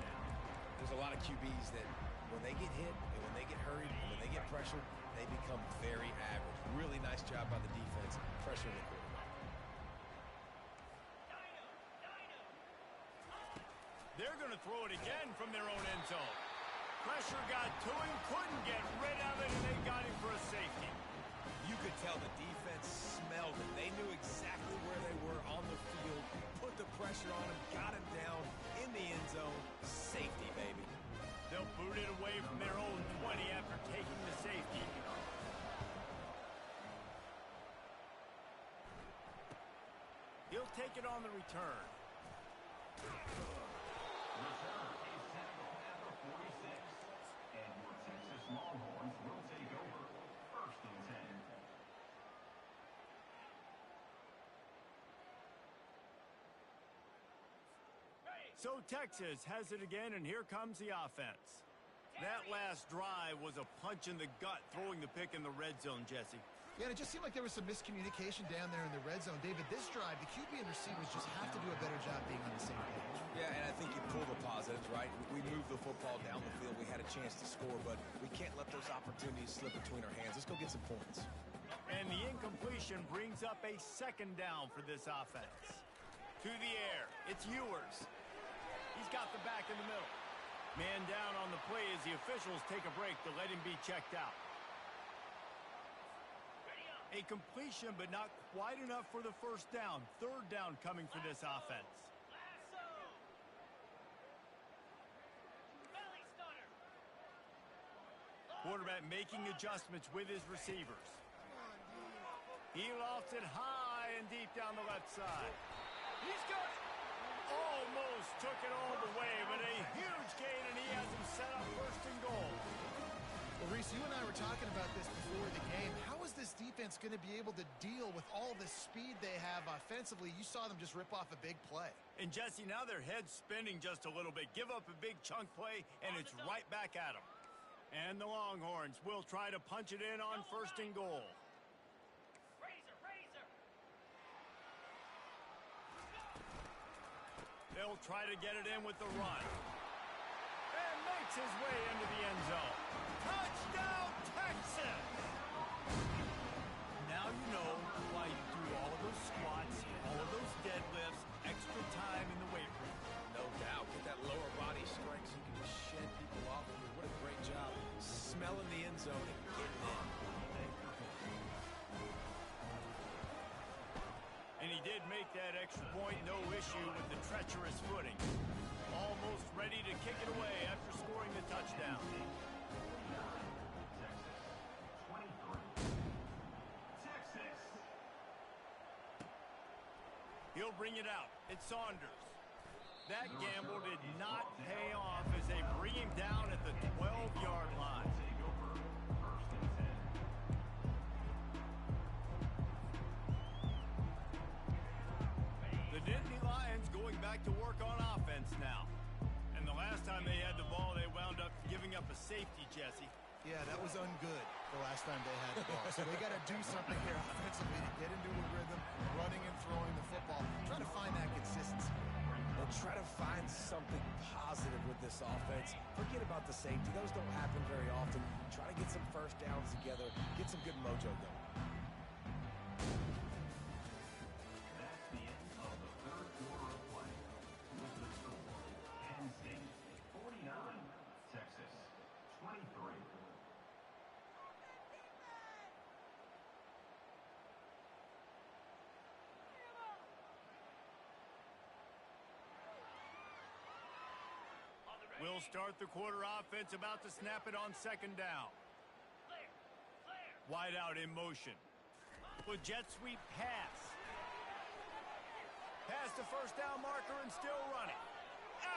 There's a lot of QBs that when they get hit and when they get hurried and when they get pressured, they become very average. Really nice job by the defense pressuring the quarterback. They're going to throw it again from their own end zone. Pressure got to him, couldn't get rid of it, and they got him for a safety. You could tell the defense smelled it. They knew exactly where they were on the field, put the pressure on him, got him down in the end zone. Safety, baby. They'll boot it away from their own 20 after taking the safety. He'll take it on the return. Return is set at the 46. And your Texas Longhorns will take over. 1st and 10. So Texas has it again, and here comes the offense. That last drive was a punch in the gut, throwing the pick in the red zone, Jesse. Yeah, and it just seemed like there was some miscommunication down there in the red zone. David, this drive, the QB and receivers just have to do a better job being on the same page. Yeah, and I think you pull the positives, right? We moved the football down the field. We had a chance to score, but we can't let those opportunities slip between our hands. Let's go get some points. And the incompletion brings up a 2nd down for this offense. To the air, it's Ewers. He's got the back in the middle. Man down on the play as the officials take a break to let him be checked out. A completion, but not quite enough for the first down. 3rd down coming for this offense. Quarterback making adjustments with his receivers. He lofts it high and deep down the left side. He's got it. Almost took it all the way, but a huge gain, and he has him set up 1st and goal. Well, Reese, you and I were talking about this before the game. How is this defense going to be able to deal with all the speed they have offensively? You saw them just rip off a big play. And, Jesse, now their head's spinning just a little bit. Give up a big chunk play, and it's right back at them. And the Longhorns will try to punch it in on 1st and goal. They'll try to get it in with the run. And makes his way into the end zone. Touchdown, Texas! Now you know why you do all of those squats, all of those deadlifts, extra time in the weight room. No doubt. Get that lower body strength so you can just shed people off. What a great job smelling the end zone and getting in. issue with the treacherous footing. Almost ready to kick it away after scoring the touchdown. Texas. He'll bring it out. It's Saunders. That gamble did not pay off as they bring him down at the 12-yard line. Take over. First and 10. The Nittany Lions going back to work on offense now. And the last time they had the ball, they wound up giving up a safety, Jesse. Yeah, that was ungood the last time they had the ball. So they got to do something here offensively to get into a rhythm, running and throwing the football. Try to find that consistency. And try to find something positive with this offense. Forget about the safety. Those don't happen very often. Try to get some first downs together. Get some good mojo going. That's the end of the third quarter of play. With the score, Penn State 49, Texas 23. We'll start the quarter offense, about to snap it on second down. Clear. Clear. Wide out in motion. With jet sweep pass. Past the first down marker and still running.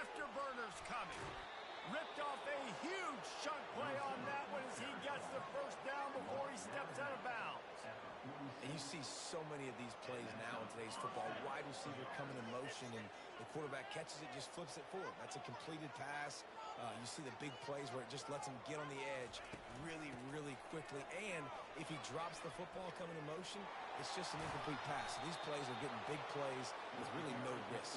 Afterburners coming. Ripped off a huge chunk play on that one as he gets the first down before he steps out of bounds. And you see so many of these plays now in today's football. Wide receiver coming in motion, and the quarterback catches it, just flips it forward. That's a completed pass. You see the big plays where it just lets him get on the edge really, really quickly. And if he drops the football coming in motion, it's just an incomplete pass. So these plays are getting big plays with really no risk.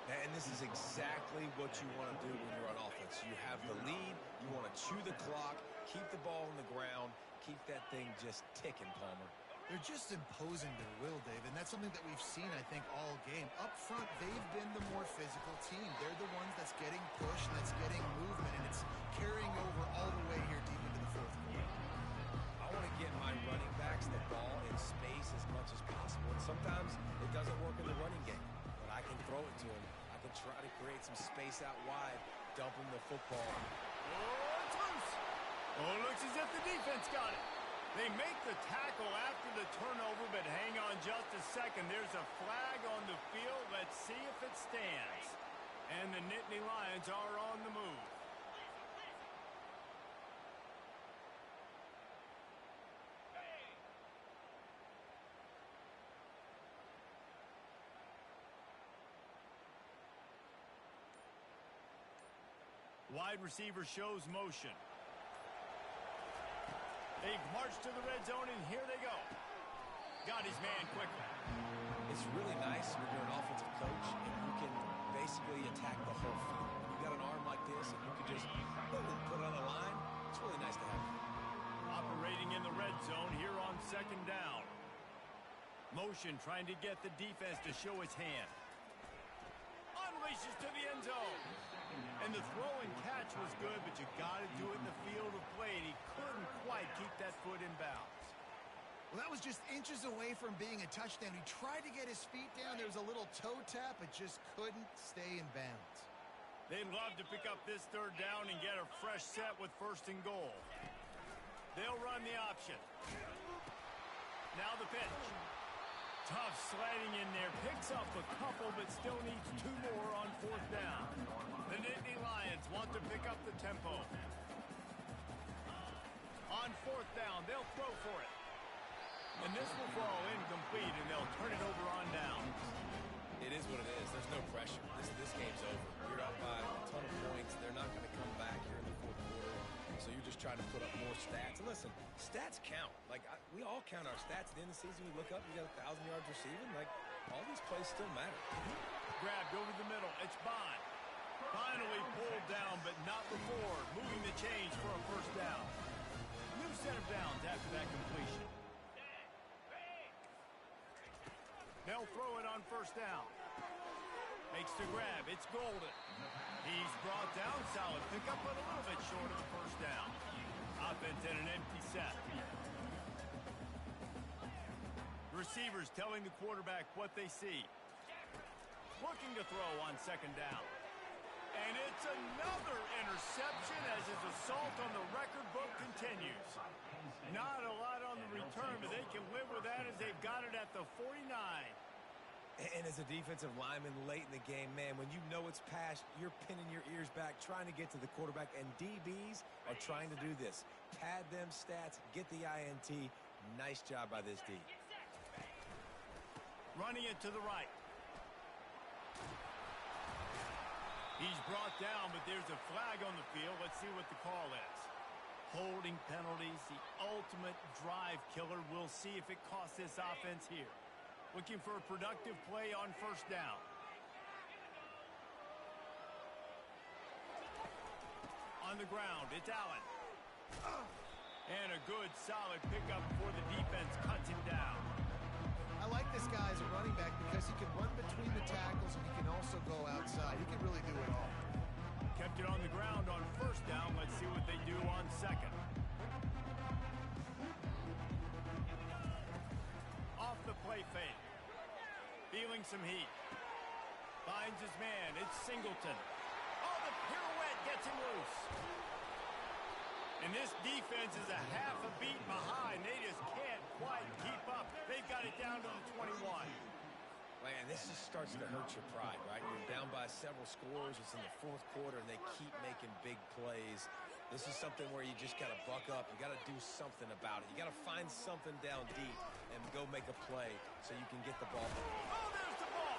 And this is exactly what you want to do when you're on offense. You have the lead. You want to chew the clock, keep the ball on the ground, keep that thing just ticking, Palmer. They're just imposing their will, Dave, and that's something that we've seen, I think, all game. Up front, they've been the more physical team. They're the ones that's getting pushed, that's getting movement, and it's carrying over all the way here deep into the fourth quarter. I want to get my running backs the ball in space as much as possible, and sometimes it doesn't work in the running game. But I can throw it to him. I can try to create some space out wide, dump him the football. Oh, it's loose. Oh, it looks as if the defense got it. They make the tackle after the turnover, but hang on just a second. There's a flag on the field. Let's see if it stands. And the Nittany Lions are on the move. Wide receiver shows motion. They've marched to the red zone, and here they go. Got his man quickly. It's really nice when you're an offensive coach and you can basically attack the whole field. You got an arm like this, and you can just boom, put it on the line. It's really nice to have. Operating in the red zone here on second down. Motion trying to get the defense to show his hand. Unleashes to the end zone. And the throw and catch was good, but you got to do it in the field of play, and he couldn't quite keep that foot in bounds. Well, that was just inches away from being a touchdown. He tried to get his feet down. There was a little toe tap, but just couldn't stay in bounds. They'd love to pick up this third down and get a fresh set with first and goal. They'll run the option. Now the pitch. Tough sliding in there. Picks up a couple, but still needs two more on fourth down. The Nittany Lions want to pick up the tempo. On fourth down, they'll throw for it. And this will fall incomplete, and they'll turn it over on down. It is what it is. There's no pressure. This game's over. You're up by a ton of points. They're not going to come back here in the fourth quarter. So you're just trying to put up more stats. And listen, stats count. We all count our stats. At the end of the season, we look up, you got 1,000 yards receiving. All these plays still matter. Grabbed over the middle. It's Bond. Finally pulled down, but not before. Moving the chains for a first down. New set of downs after that completion. They'll throw it on first down. Makes the grab. It's Golden. He's brought down. Solid pickup, but a little bit short of the first down. Offense at an empty set. Receivers telling the quarterback what they see. looking to throw on second down. And it's another interception as his assault on the record book continues. Not a lot on the return, but they can live with that as they've got it at the 49. And as a defensive lineman late in the game, man, when you know it's past, you're pinning your ears back, trying to get to the quarterback, and DBs are trying to do this. Pad them stats, get the INT. Nice job by this D. Running it to the right. He's brought down, but there's a flag on the field. Let's see what the call is. Holding penalties, the ultimate drive killer. We'll see if it costs this offense here. Looking for a productive play on first down. On the ground, it's Allen. And a good, solid pickup before the defense cuts him down. I like this guy as a running back because he can run between the tackles and he can also go outside. He can really do it all. Kept it on the ground on first down. Let's see what they do on second. Off the play fake. Feeling some heat. Finds his man. It's Singleton. Oh, the pirouette gets him loose. And this defense is a half a beat behind. They just can't quite keep up. They've got it down to the 21. Man, this just starts to hurt your pride, right? You're down by several scores. It's in the fourth quarter, and they keep making big plays. This is something where you just got to buck up. You got to do something about it. You got to find something down deep and go make a play so you can get the ball. Oh, there's the ball.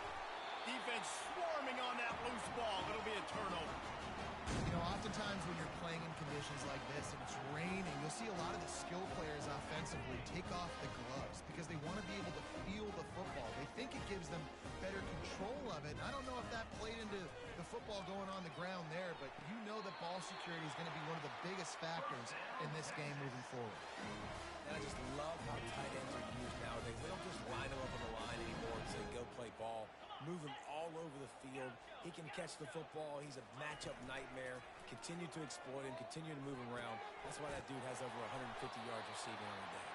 Defense swarming on that loose ball. It'll be a turnover. You know, oftentimes when you're playing in conditions like this and it's raining, you'll see a lot of the skill players offensively take off the gloves because they want to be able to feel the football. They think it gives them better control of it. And I don't know if that played into the football going on the ground there, but you know that ball security is going to be one of the biggest factors in this game moving forward. And I just love how tight ends are used nowadays. They don't just line them up on the line anymore and say, go play ball. Move him all over the field. He can catch the football. He's a matchup nightmare. Continue to exploit him. Continue to move him around. That's why that dude has over 150 yards receiving on the day.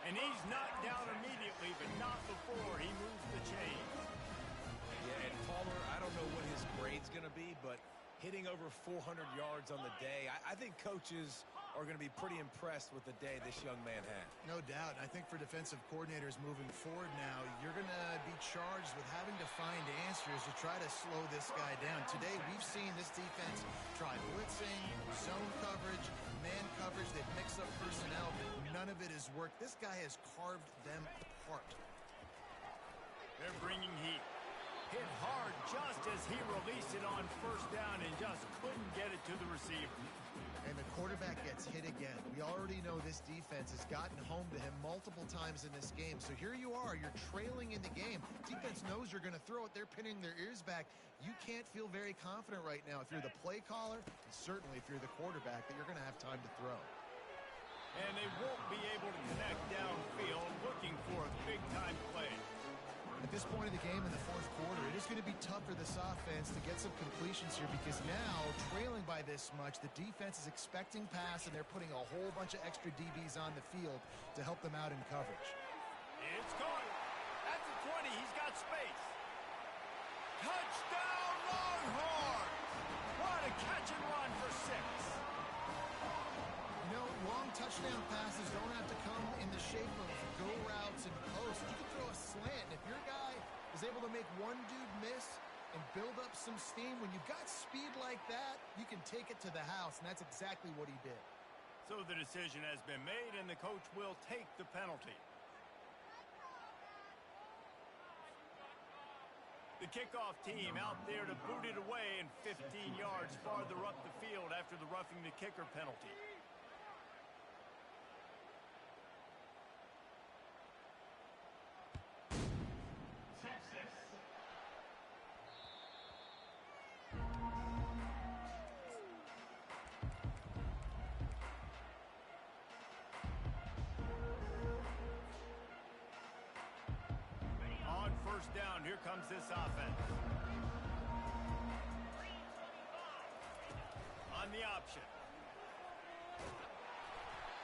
And he's knocked down immediately, but not before he moves the chains. Yeah, and Palmer, I don't know what his grade's going to be, but hitting over 400 yards on the day, I think coaches are going to be pretty impressed with the day this young man had. No doubt. I think for defensive coordinators moving forward now, you're going to be charged with having to find answers to try to slow this guy down. Today, we've seen this defense try blitzing, zone coverage, man coverage. They've mixed up personnel, but none of it has worked. This guy has carved them apart. They're bringing heat. Hit hard just as he released it on first down and just couldn't get it to the receiver. And the quarterback gets hit again. We already know this defense has gotten home to him multiple times in this game. So here you are, you're trailing in the game. Defense knows you're going to throw it. They're pinning their ears back. You can't feel very confident right now if you're the play caller, and certainly if you're the quarterback, that you're going to have time to throw. And they won't be able to connect downfield, looking for a big-time play. At this point of the game in the fourth quarter, it is going to be tough for this offense to get some completions here because now, trailing by this much, the defense is expecting pass, and they're putting a whole bunch of extra DBs on the field to help them out in coverage. It's caught. At the 20, he's got space. Touchdown, Longhorns! What a catch and run for 6. You know, long touchdown passes don't have to come in the shape of go routes and posts. You can throw a slant, and if your guy is able to make one dude miss and build up some steam, when you've got speed like that, you can take it to the house, and that's exactly what he did. So the decision has been made, and the coach will take the penalty. The kickoff team out there to boot it away and 15 yards farther up the field after the roughing the kicker penalty. Texas. On first down, here comes this offense. On the option.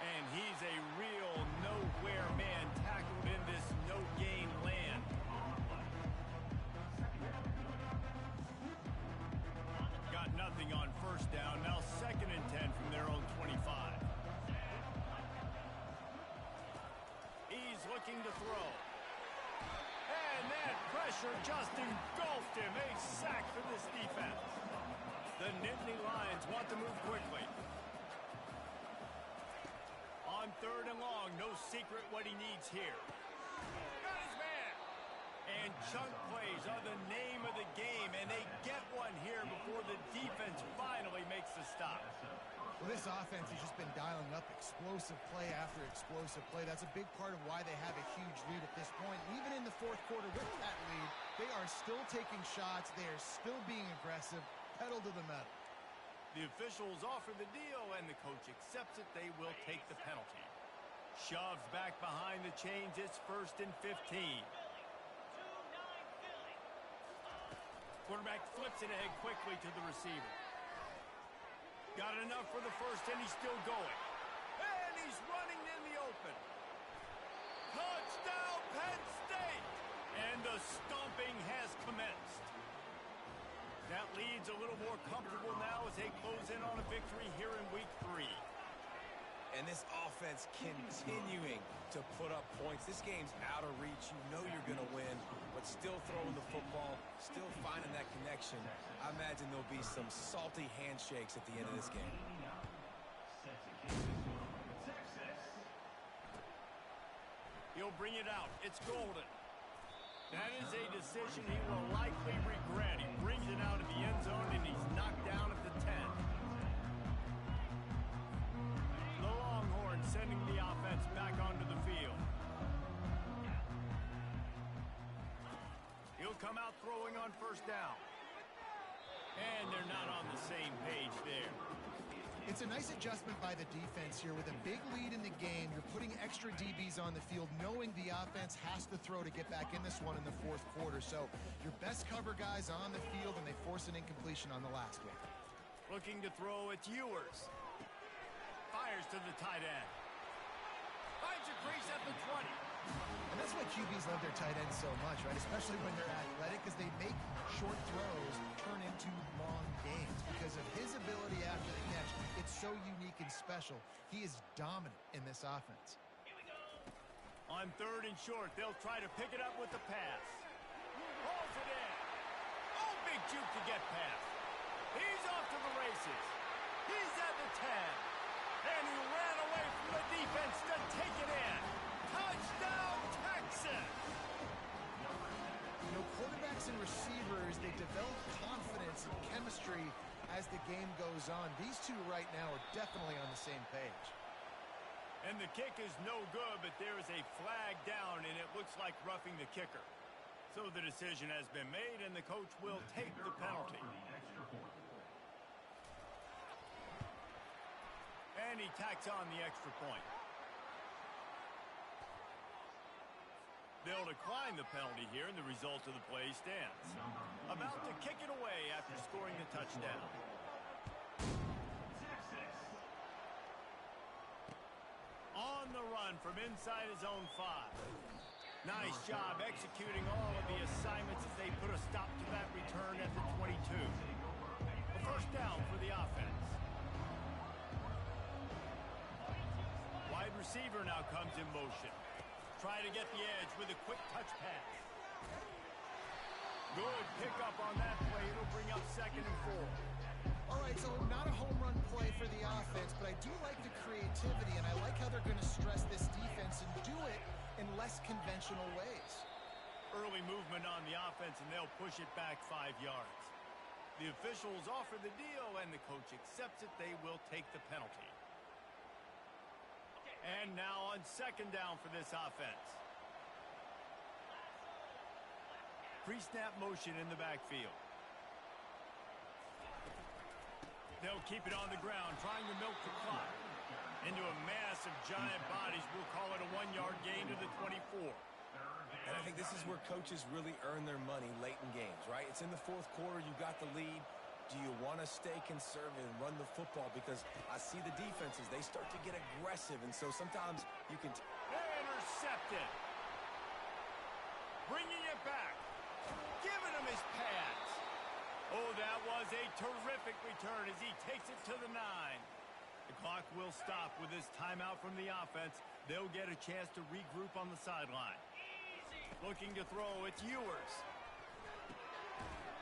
And he's a real nowhere man tackled in this no-gain land. something on first down. Now 2nd and 10 from their own 25. He's looking to throw. And that pressure just engulfed him. A sack for this defense. The Nittany Lions want to move quickly. On 3rd and long, no secret what he needs here. Got his man. And chunk plays are the name of the game, and they get one here before the defense finally makes the stop. Well, this offense has just been dialing up explosive play after explosive play. That's a big part of why they have a huge lead at this point. Even in the 4th quarter with that lead, they are still taking shots. They are still being aggressive, pedal to the metal. The officials offer the deal, and the coach accepts it. They will take the penalty. Shoves back behind the chains. It's 1st and 15. Quarterback flips it ahead quickly to the receiver. Got enough for the first, and he's still going. And he's running in the open. Touchdown, Penn State! And the stomping has commenced. That lead's a little more comfortable now as they close in on a victory here in Week 3. And this offense continuing to put up points. This game's out of reach. You know you're going to win, but still throwing the football, still finding that connection. I imagine there'll be some salty handshakes at the end of this game. He'll bring it out. It's golden. That is a decision he will likely regret. He brings it out of the end zone, and he's knocked down at the 10. The Longhorns sending the offense back onto the field. He'll come out throwing on first down. And they're not on the same page there. It's a nice adjustment by the defense here. With a big lead in the game, you're putting extra DBs on the field, knowing the offense has to throw to get back in this one in the 4th quarter. So your best cover guys on the field, and they force an incompletion on the last one. Looking to throw, it's Ewers. Fires to the tight end. Finds a crease at the 20. And that's why QBs love their tight ends so much, right? Especially when they're athletic, because they make short throws turn into long games. Because of his ability after the catch, it's so unique and special. He is dominant in this offense. On 3rd and short, they'll try to pick it up with the pass. Rolls it in. Oh, big juke to get past. He's off to the races. He's at the 10. And he ran away from the defense to take it in. Touchdown, Texas! You know, quarterbacks and receivers, they develop confidence and chemistry as the game goes on. These two right now are definitely on the same page. And the kick is no good, but there is a flag down, and it looks like roughing the kicker. So the decision has been made, and the coach will take the penalty. And he tacks on the extra point. They'll decline the penalty here, and the result of the play stands. About to kick it away after scoring the touchdown. On the run from inside his own 5. Nice job executing all of the assignments as they put a stop to that return at the 22. A first down for the offense. Wide receiver now comes in motion. Try to get the edge with a quick touch pass. Good pickup on that play. It'll bring up 2nd and 4. All right, so not a home run play for the offense, but I do like the creativity, and I like how they're going to stress this defense and do it in less conventional ways. Early movement on the offense, and they'll push it back 5 yards. The officials offer the deal, and the coach accepts it. They will take the penalty. And now on 2nd down for this offense. Pre-snap motion in the backfield. They'll keep it on the ground, trying to milk the clock. Into a mass of giant bodies, we'll call it a 1-yard gain to the 24. And I think this is where coaches really earn their money late in games, right? It's in the 4th quarter. You got the lead. Do you want to stay conservative and run the football? Because I see the defenses, they start to get aggressive, and so sometimes you can... Intercepted. Bringing it back. Giving him his pads. Oh, that was a terrific return as he takes it to the 9. The clock will stop with this timeout from the offense. They'll get a chance to regroup on the sideline. Looking to throw, it's Ewers.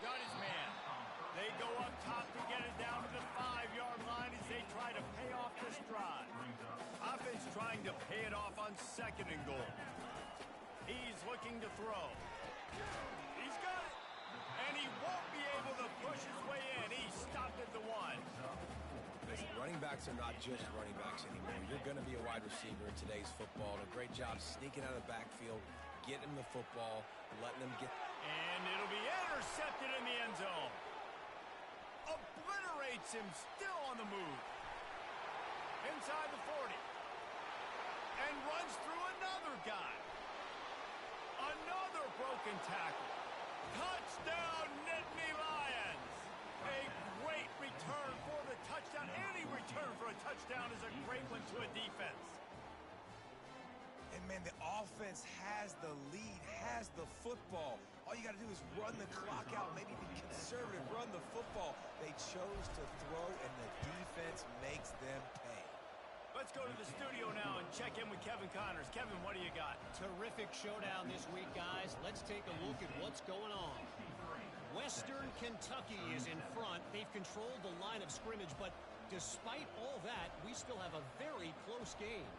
Got his man. They go up top to get it down to the 5-yard line as they try to pay off this drive. Offense trying to pay it off on 2nd and goal. He's looking to throw. He's got it. And he won't be able to push his way in. He stopped at the 1. Listen, running backs are not just running backs anymore. You're going to be a wide receiver in today's football. And a great job sneaking out of the backfield, getting the football, letting them get. And it'll be intercepted in the end zone. Obliterates him, still on the move. Inside the 40. And runs through another guy. Another broken tackle. Touchdown, Nittany Lions. A great return for the touchdown. Any return for a touchdown is a great one to a defense. And, man, the offense has the lead, has the football. All you got to do is run the clock out, maybe be conservative, run the football. They chose to throw, and the defense makes them pay. Let's go to the studio now and check in with Kevin Connors. Kevin, what do you got? Terrific showdown this week, guys. Let's take a look at what's going on. Western Kentucky is in front. They've controlled the line of scrimmage, but despite all that, we still have a very close game.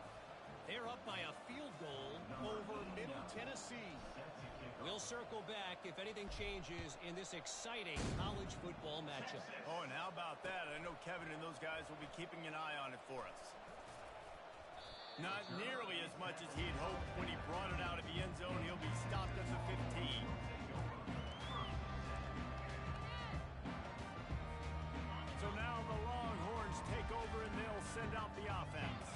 They're up by a field goal over Middle Tennessee. We'll circle back if anything changes in this exciting college football matchup. Oh, and how about that? I know Kevin and those guys will be keeping an eye on it for us. Not nearly as much as he'd hoped when he brought it out of the end zone. He'll be stopped at the 15. So now the Longhorns take over and they'll send out the offense.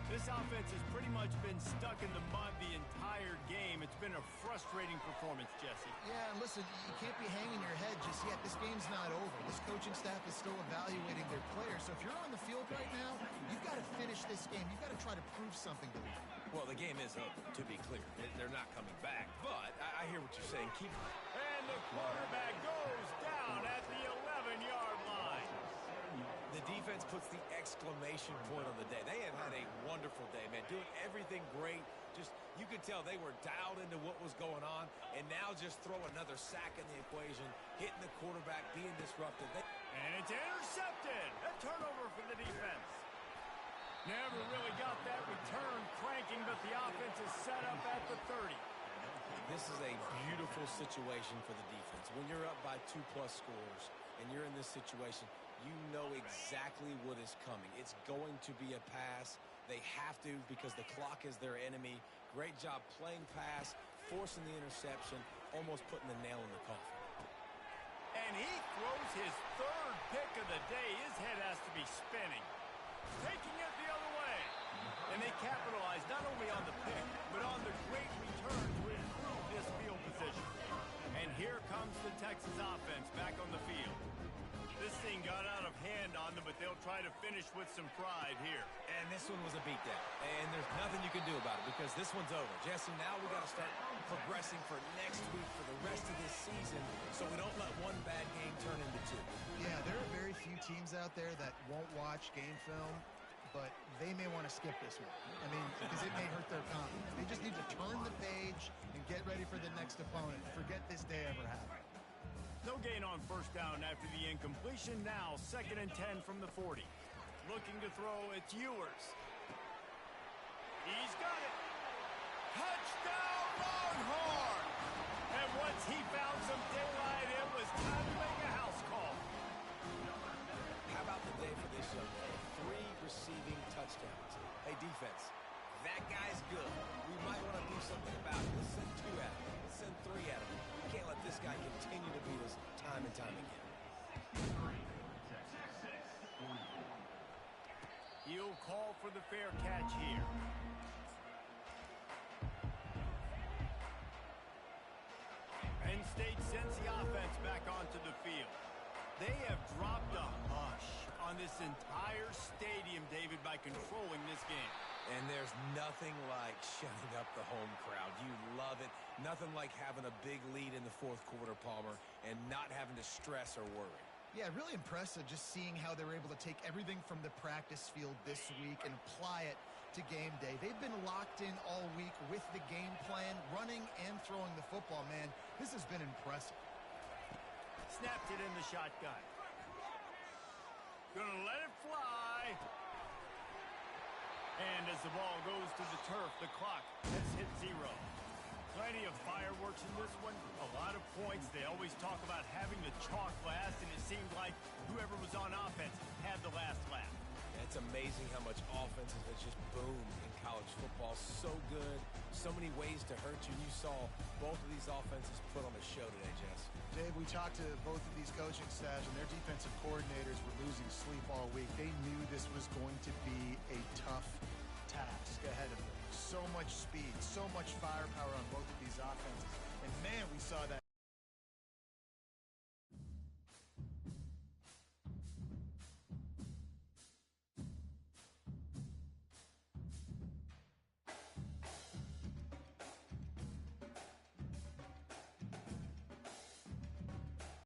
This offense has pretty much been stuck in the mud the entire game. It's been a frustrating performance, Jesse. Yeah, and listen, you can't be hanging your head just yet. This game's not over. This coaching staff is still evaluating their players. So if you're on the field right now, you've got to finish this game. You've got to try to prove something to them. Well, the game is over, to be clear. They're not coming back. But I hear what you're saying. Keep. And the quarterback goes down at the 11-yard line. The defense puts the exclamation point on the day. They have had a wonderful day, man. Doing everything great. Just, you could tell they were dialed into what was going on. And now just throw another sack in the equation, hitting the quarterback, being disruptive. And it's intercepted. A turnover for the defense. Never really got that return cranking, but the offense is set up at the 30. This is a beautiful situation for the defense. When you're up by 2+ scores and you're in this situation, you know exactly what is coming. It's going to be a pass. They have to because the clock is their enemy. Great job playing pass, forcing the interception, almost putting the nail in the coffin. And he throws his 3rd pick of the day. His head has to be spinning. Taking it the other way. And they capitalize not only on the pick, but on the great return to improve this field position. And here comes the Texas offense back on the field. This thing got out of hand on them, but they'll try to finish with some pride here. And this one was a beatdown. And there's nothing you can do about it because this one's over. Jesse, now we got to start progressing for next week for the rest of this season so we don't let one bad game turn into 2. Yeah, there are very few teams out there that won't watch game film, but they may want to skip this one. I mean, because it may hurt their confidence. They just need to turn the page and get ready for the next opponent. Forget this day ever happened. No gain on first down after the incompletion. Now 2nd and 10 from the 40. Looking to throw, it's Ewers. He's got it. Touchdown, Longhorn! And once he found some daylight, it was time to make a house call. How about the day for this young man? 3 receiving touchdowns. Hey, defense, that guy's good. We might want to do something about it. Let's send 2 at him. Let's send 3 at him. We can't let this guy continue to beat us time and time again. He'll call for the fair catch here. Penn State sends the offense back onto the field. They have dropped a hush on this entire stadium, David, by controlling this game. And there's nothing like shutting up the home crowd. You love it. Nothing like having a big lead in the fourth quarter, Palmer, and not having to stress or worry. Yeah, really impressive just seeing how they were able to take everything from the practice field this week and apply it to game day. They've been locked in all week with the game plan, running and throwing the football. Man, this has been impressive. Snapped it in the shotgun. Gonna let it fly. And as the ball goes to the turf, the clock has hit 0. Plenty of fireworks in this one. A lot of points. They always talk about having the chalk last, and it seemed like whoever was on offense had the last laugh. It's amazing how much offenses have just boomed in college football. So good. So many ways to hurt you. You saw both of these offenses put on a show today, Jess. Dave, we talked to both of these coaching staffs, and their defensive coordinators were losing sleep all week. They knew this was going to be a tough task ahead of them. So much speed, so much firepower on both of these offenses. And, man, we saw that.